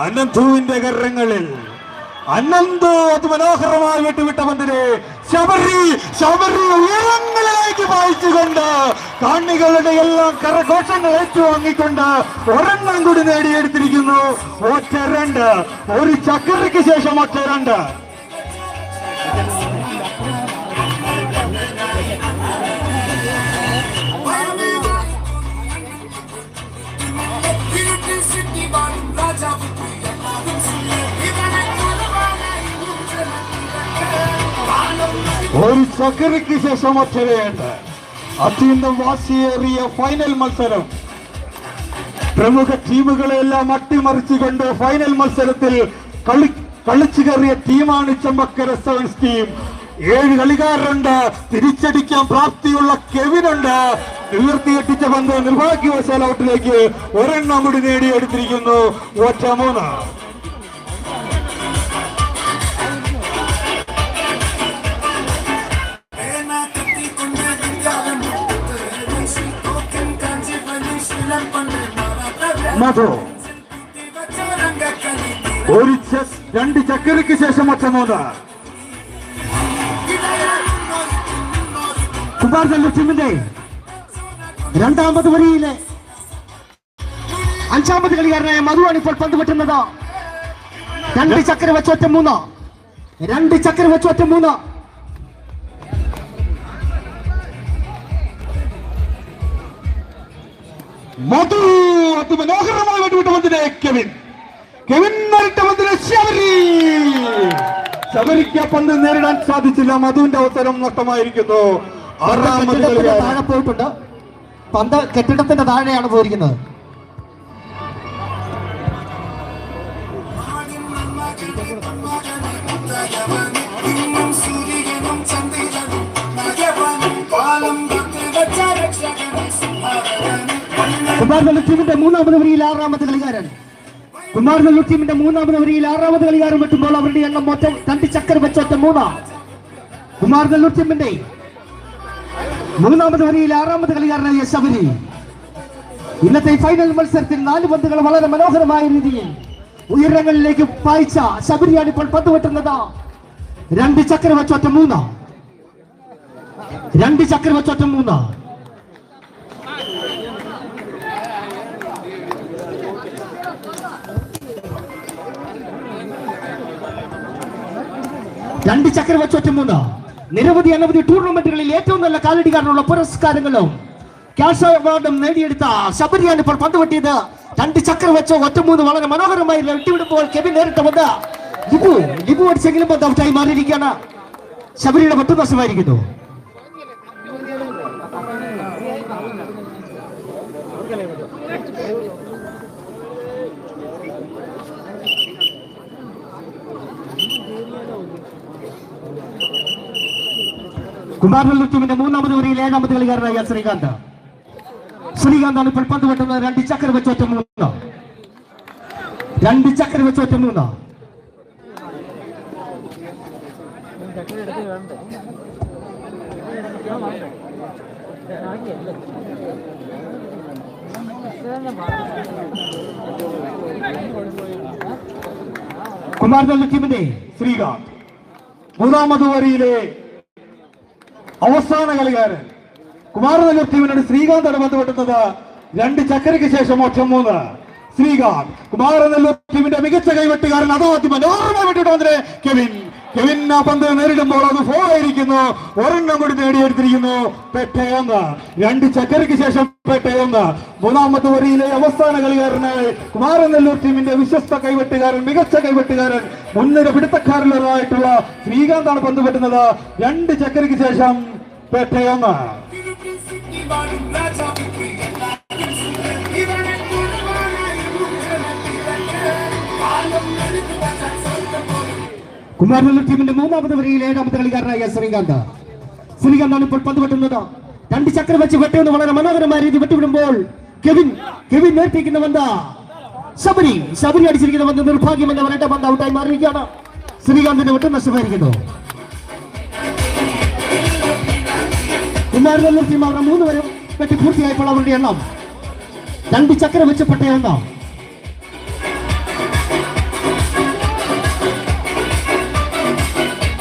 അനന്തുവിന്റെ കരങ്ങളിൽ. അനന്തു അതിമനോഹരമായി വെട്ടുവിട്ട പന്തിനെ ശബരി ഉയരങ്ങളിലേക്ക് വായിച്ചുകൊണ്ട് കാണികളുടെ എല്ലാം കരഘോഷങ്ങൾ ഏറ്റുവാങ്ങിക്കൊണ്ട് ഒരെണ്ണം കൂടി നേടിയെടുത്തിരിക്കുന്നു. ഒറ്റ 2. ഒരു ചക്കരയ്ക്ക് ശേഷം ഒറ്റ 2. ഒരു ചക്കരയ്ക്ക് ശേഷം ഒറ്റരയുണ്ട്. അത്യന്തം വാശിയേറിയ ഫൈനൽ മത്സരം. പ്രമുഖ ടീമുകളെല്ലാം അട്ടിമറിച്ചുകൊണ്ട് ഫൈനൽ മത്സരത്തിൽ കളിച്ചു കയറിയ ടീമാണ് ചെമ്പക്കര സെവൻസ് ടീം. 7 കളിക്കാരുണ്ട്. തിരിച്ചടിക്കാൻ പ്രാപ്തിയുള്ള കെവിനുണ്ട്. ഉയർത്തിയെട്ടിച്ച പന്ത് നിർഭാഗ്യവശാൽ ഔട്ടിലേക്ക് ഒരെണ്ണം കൂടി നേടിയെടുത്തിരിക്കുന്നു. ഒറ്റ 3. മധു ഒരു 2 ചക്കരയ്ക്ക് ശേഷം ഒറ്റ 3. കുമാരനെല്ലൂർ ടീമിന്റെ 2ാമത് വരിയിലെ 5ാമത് കളിക്കാരനായ മധുവാണ് ഇപ്പോൾ പന്ത് വെട്ടുന്നത്. 2 ചക്കര വെച്ച് ഒറ്റ 3. 2 ചക്കര വെച്ച് ഒറ്റ 3. മധു അതിമനോഹരമായി വെട്ടുവിട്ട പന്തിനെ കെവിൻ നേരിട്ട പന്തിനെ ശബരിക്ക് പന്ത് നേരിടാൻ സാധിച്ചില്ല. മധുവിന്റെ അവസരം നഷ്ടമായിരിക്കുന്നു. 6ാമത് താഴെ പോയിട്ടുണ്ട്. പന്ത് കെട്ടിടത്തിന്റെ താഴെയാണ് പോയിരിക്കുന്നത്. കുമാരനെല്ലൂർ ടീമിന്റെ 3ാമത് വരിയിൽ 6ാമത് കളിക്കാരൻ. കുമാരനെല്ലൂർ ടീമിന്റെ 3ാമത് വരിയിൽ 6ാമത് കളിക്കാരൻ വെട്ടുമ്പോൾ അവരുടെ എണ്ണം 2 ചക്കര വെച്ച് ഒറ്റ 3. കുമാരനെല്ലൂർ ടീമിന്റെ 3ാമത് വരിയിൽ 6ാമത് കളിക്കാരനായ ശബരി ഇന്നത്തെ ഫൈനൽ മത്സരത്തിൽ 4 പന്തുകൾ വളരെ മനോഹരമായ രീതിയിൽ ഉയരങ്ങളിലേക്ക് പായിച്ച ശബരിയാണ് ഇപ്പോൾ പന്ത് വെട്ടുന്നത്. 2 ചക്കര വെച്ച് ഒറ്റ 3. 2 ചക്കര വെച്ച് ഒറ്റ 3. 2 ചക്ര വെച്ച് 3 നിരവധി അനവധി ടൂർണമെന്റുകളിൽ ഏറ്റവും നല്ല കാലടിക്കാരനുള്ള പുരസ്കാരങ്ങളും ക്യാഷ് അവാർഡും നേടിയെടുത്ത ശബരിയാണ് ഇപ്പോൾ പന്ത് വെട്ടിയത്. 2 ചക്ര വെച്ച് 3 വളരെ മനോഹരമായി വെട്ടിവിടുമ്പോൾ കെവിൻ നേരിട്ട് വന്ന് ലിബു അടിച്ചെങ്കിലും പന്ത് ഔട്ടായി മാറിയിരിക്കുകയാണ്. ശബരിയുടെ പത്ത് നഷ്ടമായിരിക്കുന്നു. കുമാരനെല്ലൂർ ടീമിന്റെ 3ാമത് വരിയിൽ 7ാമത് കളിക്കാരനായ ശ്രീകാന്താണ് ഇപ്പോൾ പന്ത് വെട്ടുന്നത്. 2 ചക്ര വെച്ച് 3 2 ചക്ര വെച്ച് 3 കുമാരനെല്ലൂർ ടീമിന്റെ ശ്രീകാന്ത് 3ാമത് വരിയിലെ അവസാന കളിക്കാരൻ. കുമാരനെല്ലൂർ ടീമിനോട് ശ്രീകാന്താണ് പന്ത് വെട്ടുന്നത്. 2 ചക്രയ്ക്ക് ശേഷം 3 ശ്രീകാന്ത് കുമാരനെല്ലൂർ ടീമിന്റെ മികച്ച കൈവെട്ടുകാരൻ. അതാദ്യം മനോഹരമായി വെട്ടിട്ട് കെവിൻ ആ പന്ത് നേരിടുമ്പോൾ അത് ഫോൾ ആയിരിക്കുന്നു. ഒരെണ്ണം കൂടി നേടിയെടുത്തിരിക്കുന്നു. പെട്ടയൊന്ന് 2 ചക്രയ്ക്ക് ശേഷം പെട്ടയൊന്ന്. 3ാമത്തെ വരിയിലെ അവസാന കളിക്കാരനായി കുമാരനെല്ലൂർ ടീമിന്റെ വിശ്വസ്ത കൈവെട്ടുകാരൻ, മികച്ച കൈവെട്ടുകാരൻ, മുൻനിര പിടുത്തക്കാരിലൊരായിട്ടുള്ള ശ്രീകാന്താണ് പന്ത് വെട്ടുന്നത്. 2 ചക്രയ്ക്ക് ശേഷം പെട്ടയൊന്ന്. കുമാരനെല്ലൂർ ടീമിന്റെ 3ാമത് വരിയിൽ 7ാമത്തെ കളിക്കാരനായ ശ്രീകാന്താണ് ഇപ്പോൾ പന്ത് വെട്ടുന്നത്. 2 ചക്ര വെച്ച് വെട്ടുന്നത് വളരെ മനോഹരമായ രീതി വെട്ടിവിടുമ്പോൾ കെവിൻ നേർപ്പിക്കുന്ന പന്ത് ശബരി അടിച്ചിരിക്കുന്ന പന്ത് നിർഭാഗ്യം എന്ന് പറയേണ്ട പന്ത് ഔട്ടായി മാറിയിരിക്കുകയാണ്. ശ്രീകാന്തിന്റെ വെട്ട് നഷ്ടമായിരിക്കുന്നു. കുമാരനെല്ലൂർ ടീം അവരുടെ 3 വരെ വെട്ടി പൂർത്തിയായപ്പോൾ അവരുടെ എണ്ണം 2 ചക്ര വെച്ച് പെട്ടയൊന്ന്.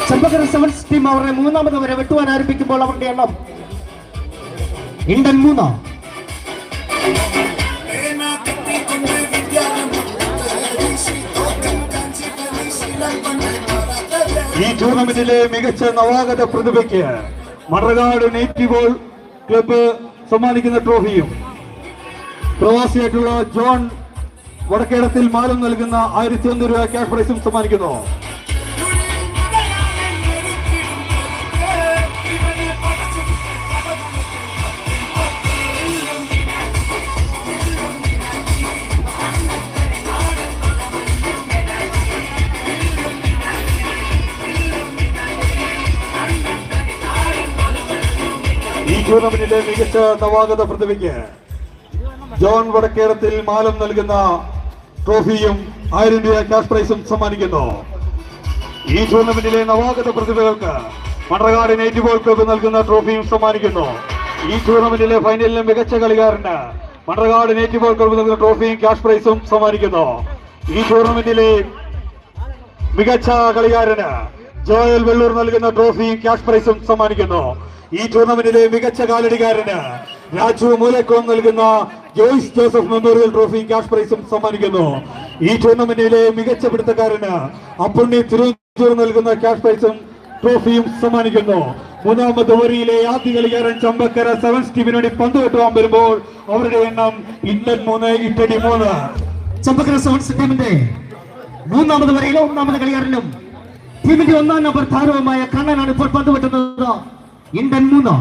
ചെമ്പക്കര സെവൻസ് ടീം അവരുടെ 3ാമത് വരെ വെട്ടുവാൻ ആരംഭിക്കുമ്പോൾ അവരുടെ എണ്ണം ഇന്ത്യൻ 3. ഈ ടൂർണമെന്റിലെ മികച്ച നവാഗത പ്രതിഭയ്ക്ക് മണ്ണർകാട് നെയ്റ്റി ബോൾ ക്ലബ്ബ് സമ്മാനിക്കുന്ന ട്രോഫിയും പ്രവാസിയായിട്ടുള്ള ജോൺ വടക്കേടത്തിൽ മാലം നൽകുന്ന 1100 രൂപ ക്യാഷ് പ്രൈസും സമ്മാനിക്കുന്നു. ഈ ടൂർണമെന്റിലെ മികച്ച നവാഗത പ്രതിഭയ്ക്ക് ജോൺ വടക്കേടത്തിൽ മാലം നൽകുന്ന ട്രോഫിയും 1000 രൂപ ക്യാഷ് പ്രൈസും സമ്മാനിക്കുന്നു. ഈ ടൂർണമെന്റിലെ നവാഗത പ്രതിഭകൾക്ക് മണ്ണർകാട് നെയ്റ്റി ബോൾ ക്ലബ്ബ് നൽകുന്ന ട്രോഫിയും സമ്മാനിക്കുന്നു. ഈ ടൂർണമെന്റിലെ ഫൈനലിലെ മികച്ച കളിക്കാരന് മണ്ണർകാട് നെയ്റ്റി ബോൾ ക്ലബ്ബ് നൽകുന്ന ട്രോഫിയും ക്യാഷ് പ്രൈസും സമ്മാനിക്കുന്നു. ഈ ടൂർണമെന്റിലെ മികച്ച കളിക്കാരന് ജോയൽ വെള്ളൂർ നൽകുന്ന ട്രോഫിയും ക്യാഷ് പ്രൈസും സമ്മാനിക്കുന്നു. ഈ ടൂർണമെന്റിലെ മികച്ച കാലടിക്കാരന് രാജു മൂലക്കോം നൽകുന്ന ജോയ്സ് ജോസഫ് മെമ്മോറിയൽ ട്രോഫിയും ക്യാഷ് പ്രൈസും സമ്മാനിക്കുന്നു. ഈ ടൂർണമെന്റിലെ മികച്ച പിടുത്തക്കാരന് അപ്പുണ്ണി തിരുവനന്തപുരം നൽകുന്ന ക്യാഷ് പ്രൈസും ട്രോഫിയും സമ്മാനിക്കുന്നു. 3ാമത്തെ വരിയിലെ ആദ്യ കളിക്കാരൻ ചമ്പക്കര സെവൻസ് ടീമിന് വേണ്ടി പന്ത് വെട്ടുവാൻ വരുമ്പോൾ അവരുടെ എണ്ണം ഇന്ത്യൻ 3 ഇറ്റലി 3. ചമ്പക്കര സെവൻസ് ടീമിന്റെ 3ാമത് വരിയിലെ 1ാമത് കളിക്കാരനും ടീമിന്റെ 1ാം നമ്പർ താരവുമായ കണ്ണനാണ് ഇപ്പോൾ പന്ത് വെട്ടുന്നത്. Indian 3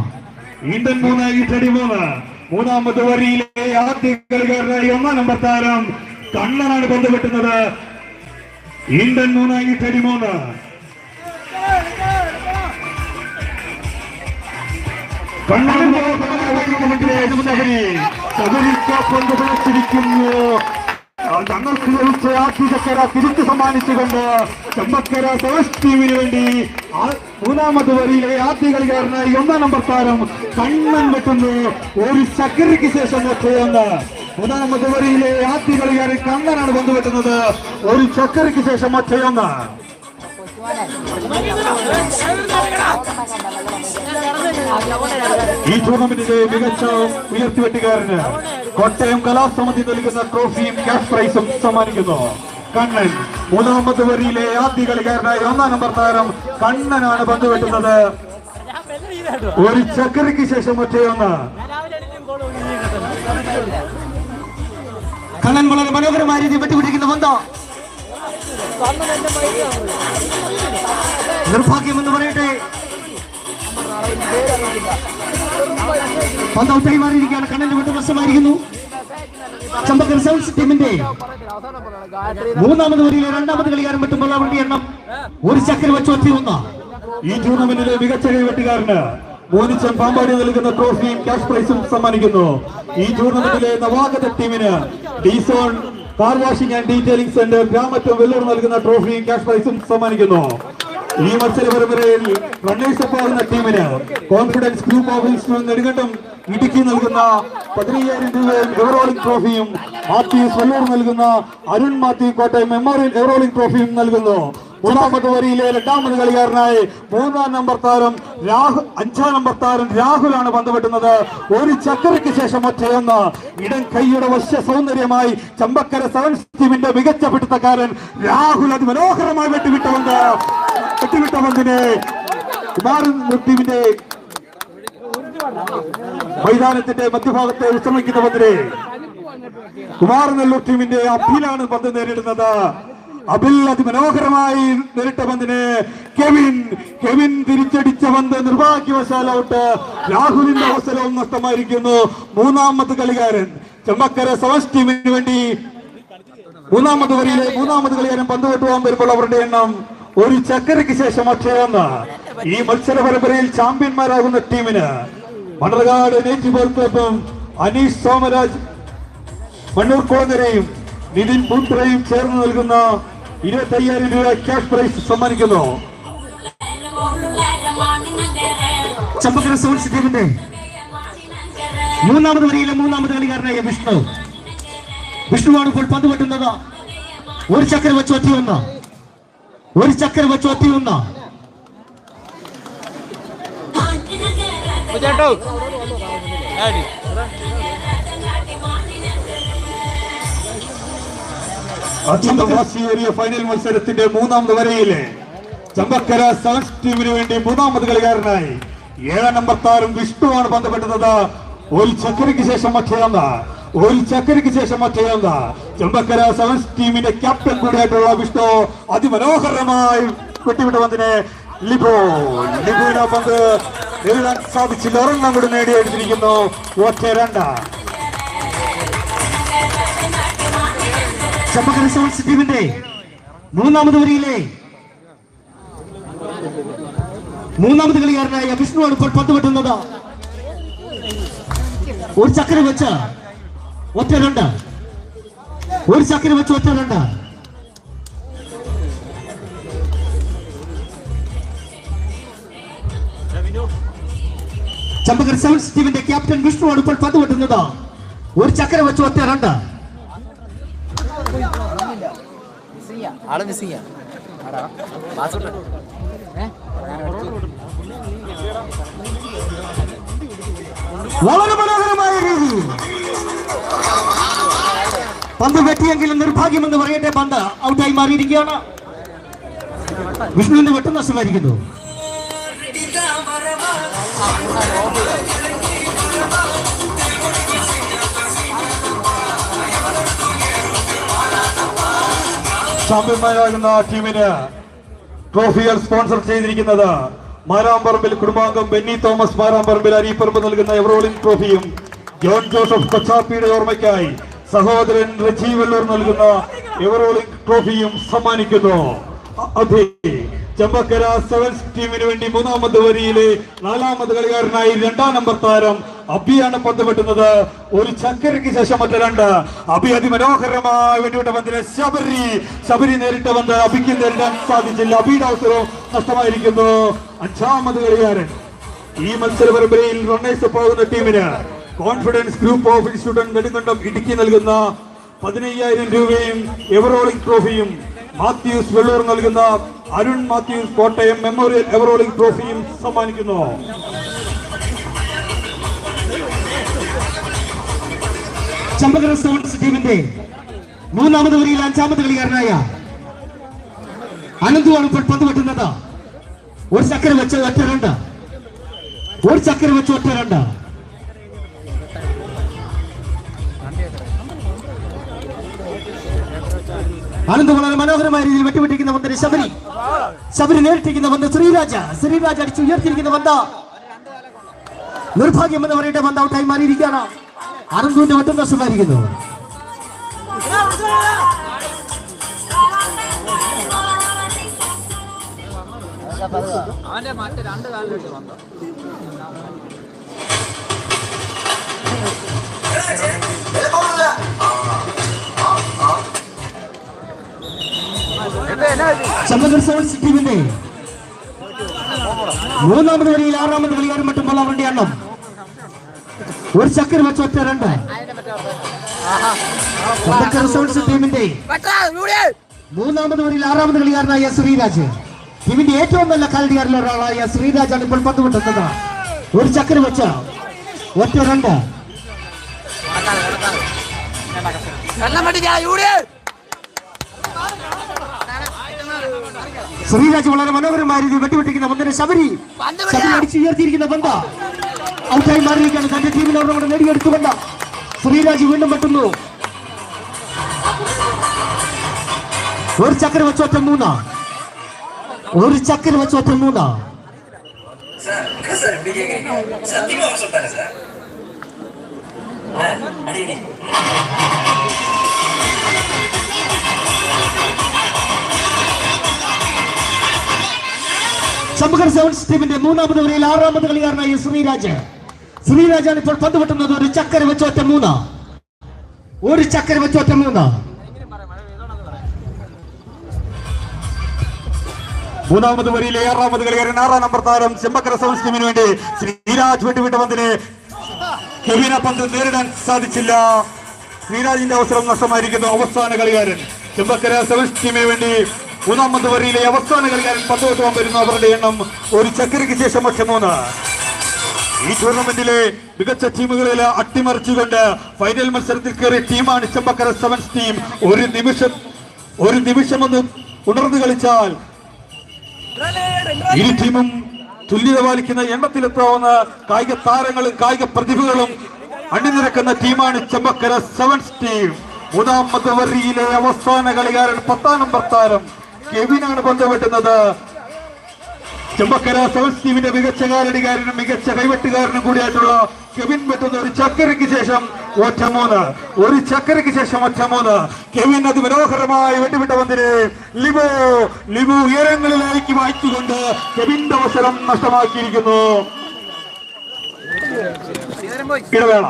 Italy 3. 3ാമത്തെ വരിയിലെ ആദ്യ കളിക്കാരനായി 1ാം നമ്പർ താരം കണ്ണനാണ് പന്ത് വെട്ടുന്നത്. Indian 3 Italy 3. പന്ത് പിടിച്ചിരിക്കുന്നു. തങ്ങൾക്ക് ലഭിച്ച ആദ്യ ചക്കര തിരിച്ചു സമ്മാനിച്ചുകൊണ്ട് ചെമ്പക്കര സെവൻസ് ടീമിന് വേണ്ടി 3ാമത് വരിയിലെ ആദ്യ കളിക്കാരനായി 1ാം നമ്പർ താരം കണ്ണൻ വെട്ടുന്നു. 1 ചക്കരയ്ക്ക് ശേഷം ഒറ്റയൊന്ന്. 3ാമത് വരിയിലെ ആദ്യ കളിക്കാരൻ കണ്ണനാണ് പന്ത് വെട്ടുന്നത്. 1 ചക്കരയ്ക്ക് ശേഷം ഒറ്റയൊന്ന്. ഈ ടൂർണമെന്റിലെ മികച്ച ഉയർത്തിവെട്ടുകാരന് കോട്ടയം കലാസമിതി നൽകുന്ന ട്രോഫിയും ക്യാഷ് പ്രൈസും സമ്മാനിക്കുന്നു. കണ്ണൻ. മൂന്നാമത്തെ വരിയിലെ ആദ്യ കളിക്കാരനായ 1-ാം നമ്പർ താരം കണ്ണനാണ് പന്ത് വെട്ടുന്നത്. ഒരു ചക്കരയ്ക്ക് ശേഷം ഒറ്റയൊന്ന്. കണ്ണൻ വളരെ മനോഹരമായ രീതിയിൽ വെട്ടിപിടിക്കുന്ന പന്ത്. നിർഭാഗ്യമെന്ന് പറയട്ടെ, പന്ത് ഔട്ടായി മാറിയിരിക്കുകയാണ്. കണ്ണന്റെ വെട്ട് പ്രശ്നമായിരിക്കുന്നു. ചമ്പക്കര സെവൻസ് ടീമിന്റെ മൂന്നാമത് വരിയിലെ രണ്ടാമത് കളിക്കാരൻ വെട്ടുമ്പോൾ അവരുടെ എണ്ണം ഒരു ചക്കര വെച്ച് ഒറ്റയൊന്ന്. ഈ ടൂർണമെന്റിലെ മികച്ച കൈവെട്ടുകാരന് മോനിച്ചൻ പാമ്പാടി നൽകുന്ന ട്രോഫിയും ക്യാഷ് പ്രൈസും സമ്മാനിക്കുന്നു. ഈ ടൂർണമെന്റിലെ നവാഗത ടീമിന് Dezone car washing and detailing centre Gramathvam Vellore നൽകുന്ന ട്രോഫിയും ക്യാഷ് പ്രൈസും സമ്മാനിക്കുന്നു. ഈ മത്സര പരമ്പരയിൽ റണ്ണേഴ്സ് അപ്പ് ആകുന്ന ടീമിന് confidence group of institute Nedumkandam Idukki നൽകുന്ന 15,000 രൂപയും എവറോളിംഗ് ട്രോഫിയും മാത്യൂസ് വെല്ലൂർ നൽകുന്ന അരുൺ മാത്യു കോട്ടയം മെമ്മോറിയൽ എവറോളിംഗ് ട്രോഫിയും നൽകുന്നു. മൂന്നാമത്തെ വരിയിലെ രണ്ടാമത് കളിക്കാരനായി 3-ാം നമ്പർ താരം 5-ാം നമ്പർ താരം രാഹുലാണ് പന്ത് വെട്ടുന്നത്. ഒരു ചക്കരയ്ക്ക് ശേഷം ഒറ്റയൊന്ന്. ഇടം കൈയുടെ വശ്യ സൗന്ദര്യമായി ചമ്പക്കര സെവൻസ് ടീമിന്റെ മികച്ച പിടുത്തക്കാരൻ രാഹുൽ അതിമനോഹരമായി വെട്ടിവിട്ട പന്തിനെ കുമാരൻ ടീമിന്റെ മൈതാനത്തിന്റെ മധ്യഭാഗത്തെ വിശ്രമിക്കുന്ന പന്തിനെ കുമാരനെല്ലൂർ ടീമിന്റെ അപ്പീലാണ് പന്ത് നേരിടുന്നത്. അബിൽ അതിമനോഹരമായി നേരിട്ട പന്തിന് കെവിൻ തിരിച്ചടിച്ച പന്ത് നിർഭാഗ്യവശാൽ ഔട്ട്. രാഹുലിന്റെ അവസരവും നഷ്ടമായിരിക്കുന്നു. മൂന്നാമത്തെ കളിക്കാരൻ ചമ്പക്കര സെവൻസ് ടീമിന് വേണ്ടി മൂന്നാമത് വരിയിലെ മൂന്നാമത് കളിക്കാരൻ പന്ത് വെട്ടുവാൻ വരുമ്പോൾ അവരുടെ എണ്ണം ഒരു ചക്കരയ്ക്ക് ശേഷം ഒറ്റയൊന്ന്. ഈ മത്സര പരമ്പരയിൽ ചാമ്പ്യന്മാരാകുന്ന ടീമിന് മണർകാട് നേറ്റീവ് ക്ലബും അനീഷ് സോമരാജ് മണ്ണൂർ കോങ്ങരയും നിതിൻ പൂത്രയും ചേർന്ന് നൽകുന്ന 25,000 രൂപ ക്യാഷ് പ്രൈസ് സമ്മാനിക്കുന്നു. ചമ്പക്കര സെവൻസ് ടീമിന്റെ മൂന്നാമത് വരിയിലെ മൂന്നാമത് കളിക്കാരനായ വിഷ്ണുവാണ് ഇപ്പോൾ പന്ത് വെട്ടുന്നത്. ഒരു ചക്കര വെച്ച് ഒറ്റയൊന്ന്. അത്യന്തവാശിയേറിയ ഫൈനൽ മത്സരത്തിന്റെ മൂന്നാമത് വരയിലെ ചമ്പക്കര സെവൻസ് ടീമിന് വേണ്ടി മൂന്നാമത് കളിക്കാരനായി 7-ാം നമ്പർ താരം വിഷ്ണുവാണ് പന്ത് വെട്ടുന്നത്. ഒരു ചക്കരയ്ക്ക് ശേഷം ഒറ്റയൊന്ന്. ചമ്പക്കര സെവൻസ് ടീമിന്റെ ക്യാപ്റ്റൻ കൂടിയായിട്ടുള്ള വിഷ്ണു അതിമനോഹരമായി വെട്ടിവിട്ട പന്തിനെ ലിബുവിനെ പന്ത് നേരിടാൻ സാധിച്ചില്ല. ഒരെണ്ണം കൂടി നേടിയെടുത്തിരിക്കുന്നു. ഒറ്റ 2. ചമ്പക്കര സെവൻസ് ടീമിന്റെ മൂന്നാമത് വരിയിലെ മൂന്നാമത് കളിക്കാരനായ വിഷ്ണുവാണ് ഇപ്പോൾ പന്ത് വെട്ടുന്നത്. ഒരു ചക്കര വെച്ച് ഒറ്റ 2. ചമ്പക്കര സെവൻസ് ടീമിന്റെ ക്യാപ്റ്റൻ വിഷ്ണുവാണ് ഇപ്പോൾ പന്ത് വെട്ടുന്നത്. ഒരു ചക്കര വെച്ച് ഒറ്റ 2. വളരെ മനോഹരമായ രീതി പന്ത് വെട്ടിയെങ്കിലും നിർഭാഗ്യമെന്ന് പറയട്ടെ, പന്ത് ഔട്ടായി മാറിയിരിക്കുകയാണ്. വിഷ്ണുവിന്റെ വെട്ടം നഷ്ടമായിരിക്കുന്നു. ചാമ്പ്യന്മാരാകുന്ന ടീമിന് ട്രോഫികൾ സ്പോൺസർ ചെയ്തിരിക്കുന്നത് മാരാമ്പറമ്പിൽ കുടുംബാംഗം ബെന്നി തോമസ് മാരാമ്പറമ്പിൽ അരീപ്പറമ്പ് നൽകുന്ന എവറോളിംഗ് ട്രോഫിയും ജോൺ ജോസഫ് കൊച്ചാപ്പിയുടെ ഓർമ്മയ്ക്കായി സഹോദരൻ റജി വെല്ലൂർ നൽകുന്ന എവറോളിംഗ് ട്രോഫിയും സമ്മാനിക്കുന്നു. അതെ, ചമ്പക്കര സെവൻസ് ടീമിന് വേണ്ടി മൂന്നാമത് വരിയിലെ 4-ാമത് കളിക്കാരനായി 2-ാം നമ്പർ താരം അബിയാണ് പന്ത് വെട്ടുന്നത്. ഒരു ചക്കരയ്ക്ക് ശേഷം ഒറ്റ 2. അബി അതിമനോഹരമായി വെട്ടിവിട്ട പന്തിനെ ശബരി നേരിട്ട പന്ത് അബിക്ക് നേരിടാൻ സാധിച്ചില്ല. അബിയുടെ അവസരവും നഷ്ടമായിരിക്കുന്നു. 5-ാമത് കളിക്കാരൻ ഈ മത്സര പരമ്പരയിൽ റണ്ണേഴ്സ് പോകുന്ന ടീമിന് confidence group of institute Nedumkandam Idukki നൽകുന്ന 15,000 രൂപയും എവറോളിംഗ് ട്രോഫിയും മാത്യൂസ് വെള്ളൂർ നൽകുന്ന അരുൺ മാത്യൂസ് കോട്ടയം മെമ്മോറിയൽ എവറോളിംഗ് ട്രോഫിയും സമ്മാനിക്കുന്നു. ചമ്പക്കര സെവൻസ് ടീമിന്റെ മൂന്നാമത് വരിയിൽ അഞ്ചാമത് കളിക്കാരനായ അനന്തുവാണ് ഇപ്പോൾ പന്ത് വെട്ടുന്നത്. ഒരു ചക്കര വെച്ച് ഒറ്റ രണ്ട്, ഒരു ചക്കര വെച്ച് ഒറ്റ രണ്ട്. അനന്ത് വളരെ മനോഹരമായ രീതിയിൽ വെട്ടിവിട്ടിരിക്കുന്ന പന്തിന് ശബരി നേരിട്ടിരിക്കുന്ന പന്ത് ശ്രീരാജ് അടിച്ച് ഉയർത്തിയിരിക്കുന്ന പന്ത് നിർഭാഗ്യം എന്ന് പറയേണ്ട പന്ത് ഔട്ടായി മാറിയിരിക്കുകയാണ്. അനന്തുവിന്റെ ഒറ്റ നഷ്ടമായിരിക്കുന്നു. അവന്റെ മറ്റേ രണ്ട് കാലിലോട്ട് വന്നു. ടീമിന്റെ മൂന്നാമത് വരിയിൽ ആറാമത് കളിക്കാരൻ മറ്റുമ്പോൾ അവരുടെ എണ്ണം ഒരു ചക്കര വെച്ച് ഒറ്റ രണ്ട്. ടീമിന്റെ മൂന്നാമത് വരിയിൽ ആറാമത് കളിക്കാരനായ ശ്രീരാജ്, ടീമിന്റെ ഏറ്റവും നല്ല കളിക്കാരിൽ ഒരാളായ ശ്രീരാജാണ് ഇപ്പോൾ പന്ത് വിട്ടുന്നത്. ഒരു ചക്കര വെച്ച് ഒറ്റ രണ്ട്. ശ്രീരാജ് വളരെ മനോഹരമായ രീതിയിൽ വെട്ടിവിട്ടിരിക്കുന്ന പന്തിനെ ശബരി അടിച്ച് ഉയർത്തിയിരിക്കുന്ന പന്ത് ഔട്ടായി മാറിയിരിക്കുകയാണ്. തന്റെ ടീമിനോട് നേടിയെടുത്തുകൊണ്ട് ശ്രീരാജ് വീണ്ടും വെട്ടുന്നു. ഒരു ചക്കര വെച്ച് ഒറ്റ മൂന്ന്, ഒരു ചക്കര വെച്ച് ഒറ്റ മൂന്ന്. ചമ്പക്കർ സെവൻസ് ടീമിന്റെ മൂന്നാമത് വരിയിൽ ആറാമത് കളിക്കാരനായ ശ്രീരാജാണ് ഇപ്പോൾ പന്ത് വെട്ടുന്നത്. ഒരു ചക്കര വെച്ച് ഒറ്റ മൂന്ന്, ഒരു ചക്കര വെച്ച് ഒറ്റ മൂന്ന്. മൂന്നാമത് വരിയിലെ ആറാമത് കളിക്കാരൻ 6-ാം നമ്പർ താരം ചെമ്പക്കര സെവൻസ് ടീമിന് വേണ്ടി ശ്രീരാജ് വെട്ടിവിട്ട പന്തിന് കെവിനെ പന്ത് നേരിടാൻ സാധിച്ചില്ല. ശ്രീരാജിന്റെ അവസരം നഷ്ടമായിരിക്കുന്നു. അവസാന കളിക്കാരൻ ചെമ്പക്കര സെവൻസ് ടീമിന് വേണ്ടി മൂന്നാമത് വരിയിലെ അവസാന കളിക്കാരൻ പന്ത് വെട്ടുവാൻ വരുന്നു. അവരുടെ എണ്ണം ഒരു ചക്കരയ്ക്ക് ശേഷം 3. ഈ ടൂർണമെന്റിലെ മികച്ച ടീമുകളിൽ അട്ടിമറിച്ചുകൊണ്ട് ഫൈനൽ മത്സരത്തിൽ കയറിയ ടീമാണ് ചെമ്പക്കര സെവൻസ് ടീം. ഒരു നിമിഷം ഒന്ന് ഉണർന്നു കളിച്ചാൽ ഇരു ടീമും തുല്യത പാലിക്കുന്ന എണ്ണത്തിലെത്താവുന്ന കായിക താരങ്ങളും കായിക പ്രതിഭകളും അണിനിരക്കുന്ന ടീമാണ് ചെമ്പക്കര സെവൻസ് ടീം. മൂന്നാമത് വരിയിലെ അവസാന കളിക്കാരൻ 10-ാം നമ്പർ താരം കെവിനാണ് പന്ത് വെട്ടുന്നത്. ചെമ്പക്കര സെവൻസ് ടീമിന്റെ മികച്ച കാലടികാരനും മികച്ച കൈവെട്ടുകാരനും കൂടിയായിട്ടുള്ള കെവിൻ വെട്ടുന്ന ഒരു ചക്കരയ്ക്ക് ശേഷം ഒറ്റ മൂന്ന്, ഒരു ചക്കരയ്ക്ക് ശേഷം ഒറ്റ മൂന്ന്. കെവിൻ അതിമനോഹരമായി വെട്ടിവിട്ട പന്തിന് ലിബു ഉയരങ്ങളിലേക്ക് വായിച്ചുകൊണ്ട് കെവിന്റെ അവസരം നഷ്ടമാക്കിയിരിക്കുന്നു. ഇടവേള.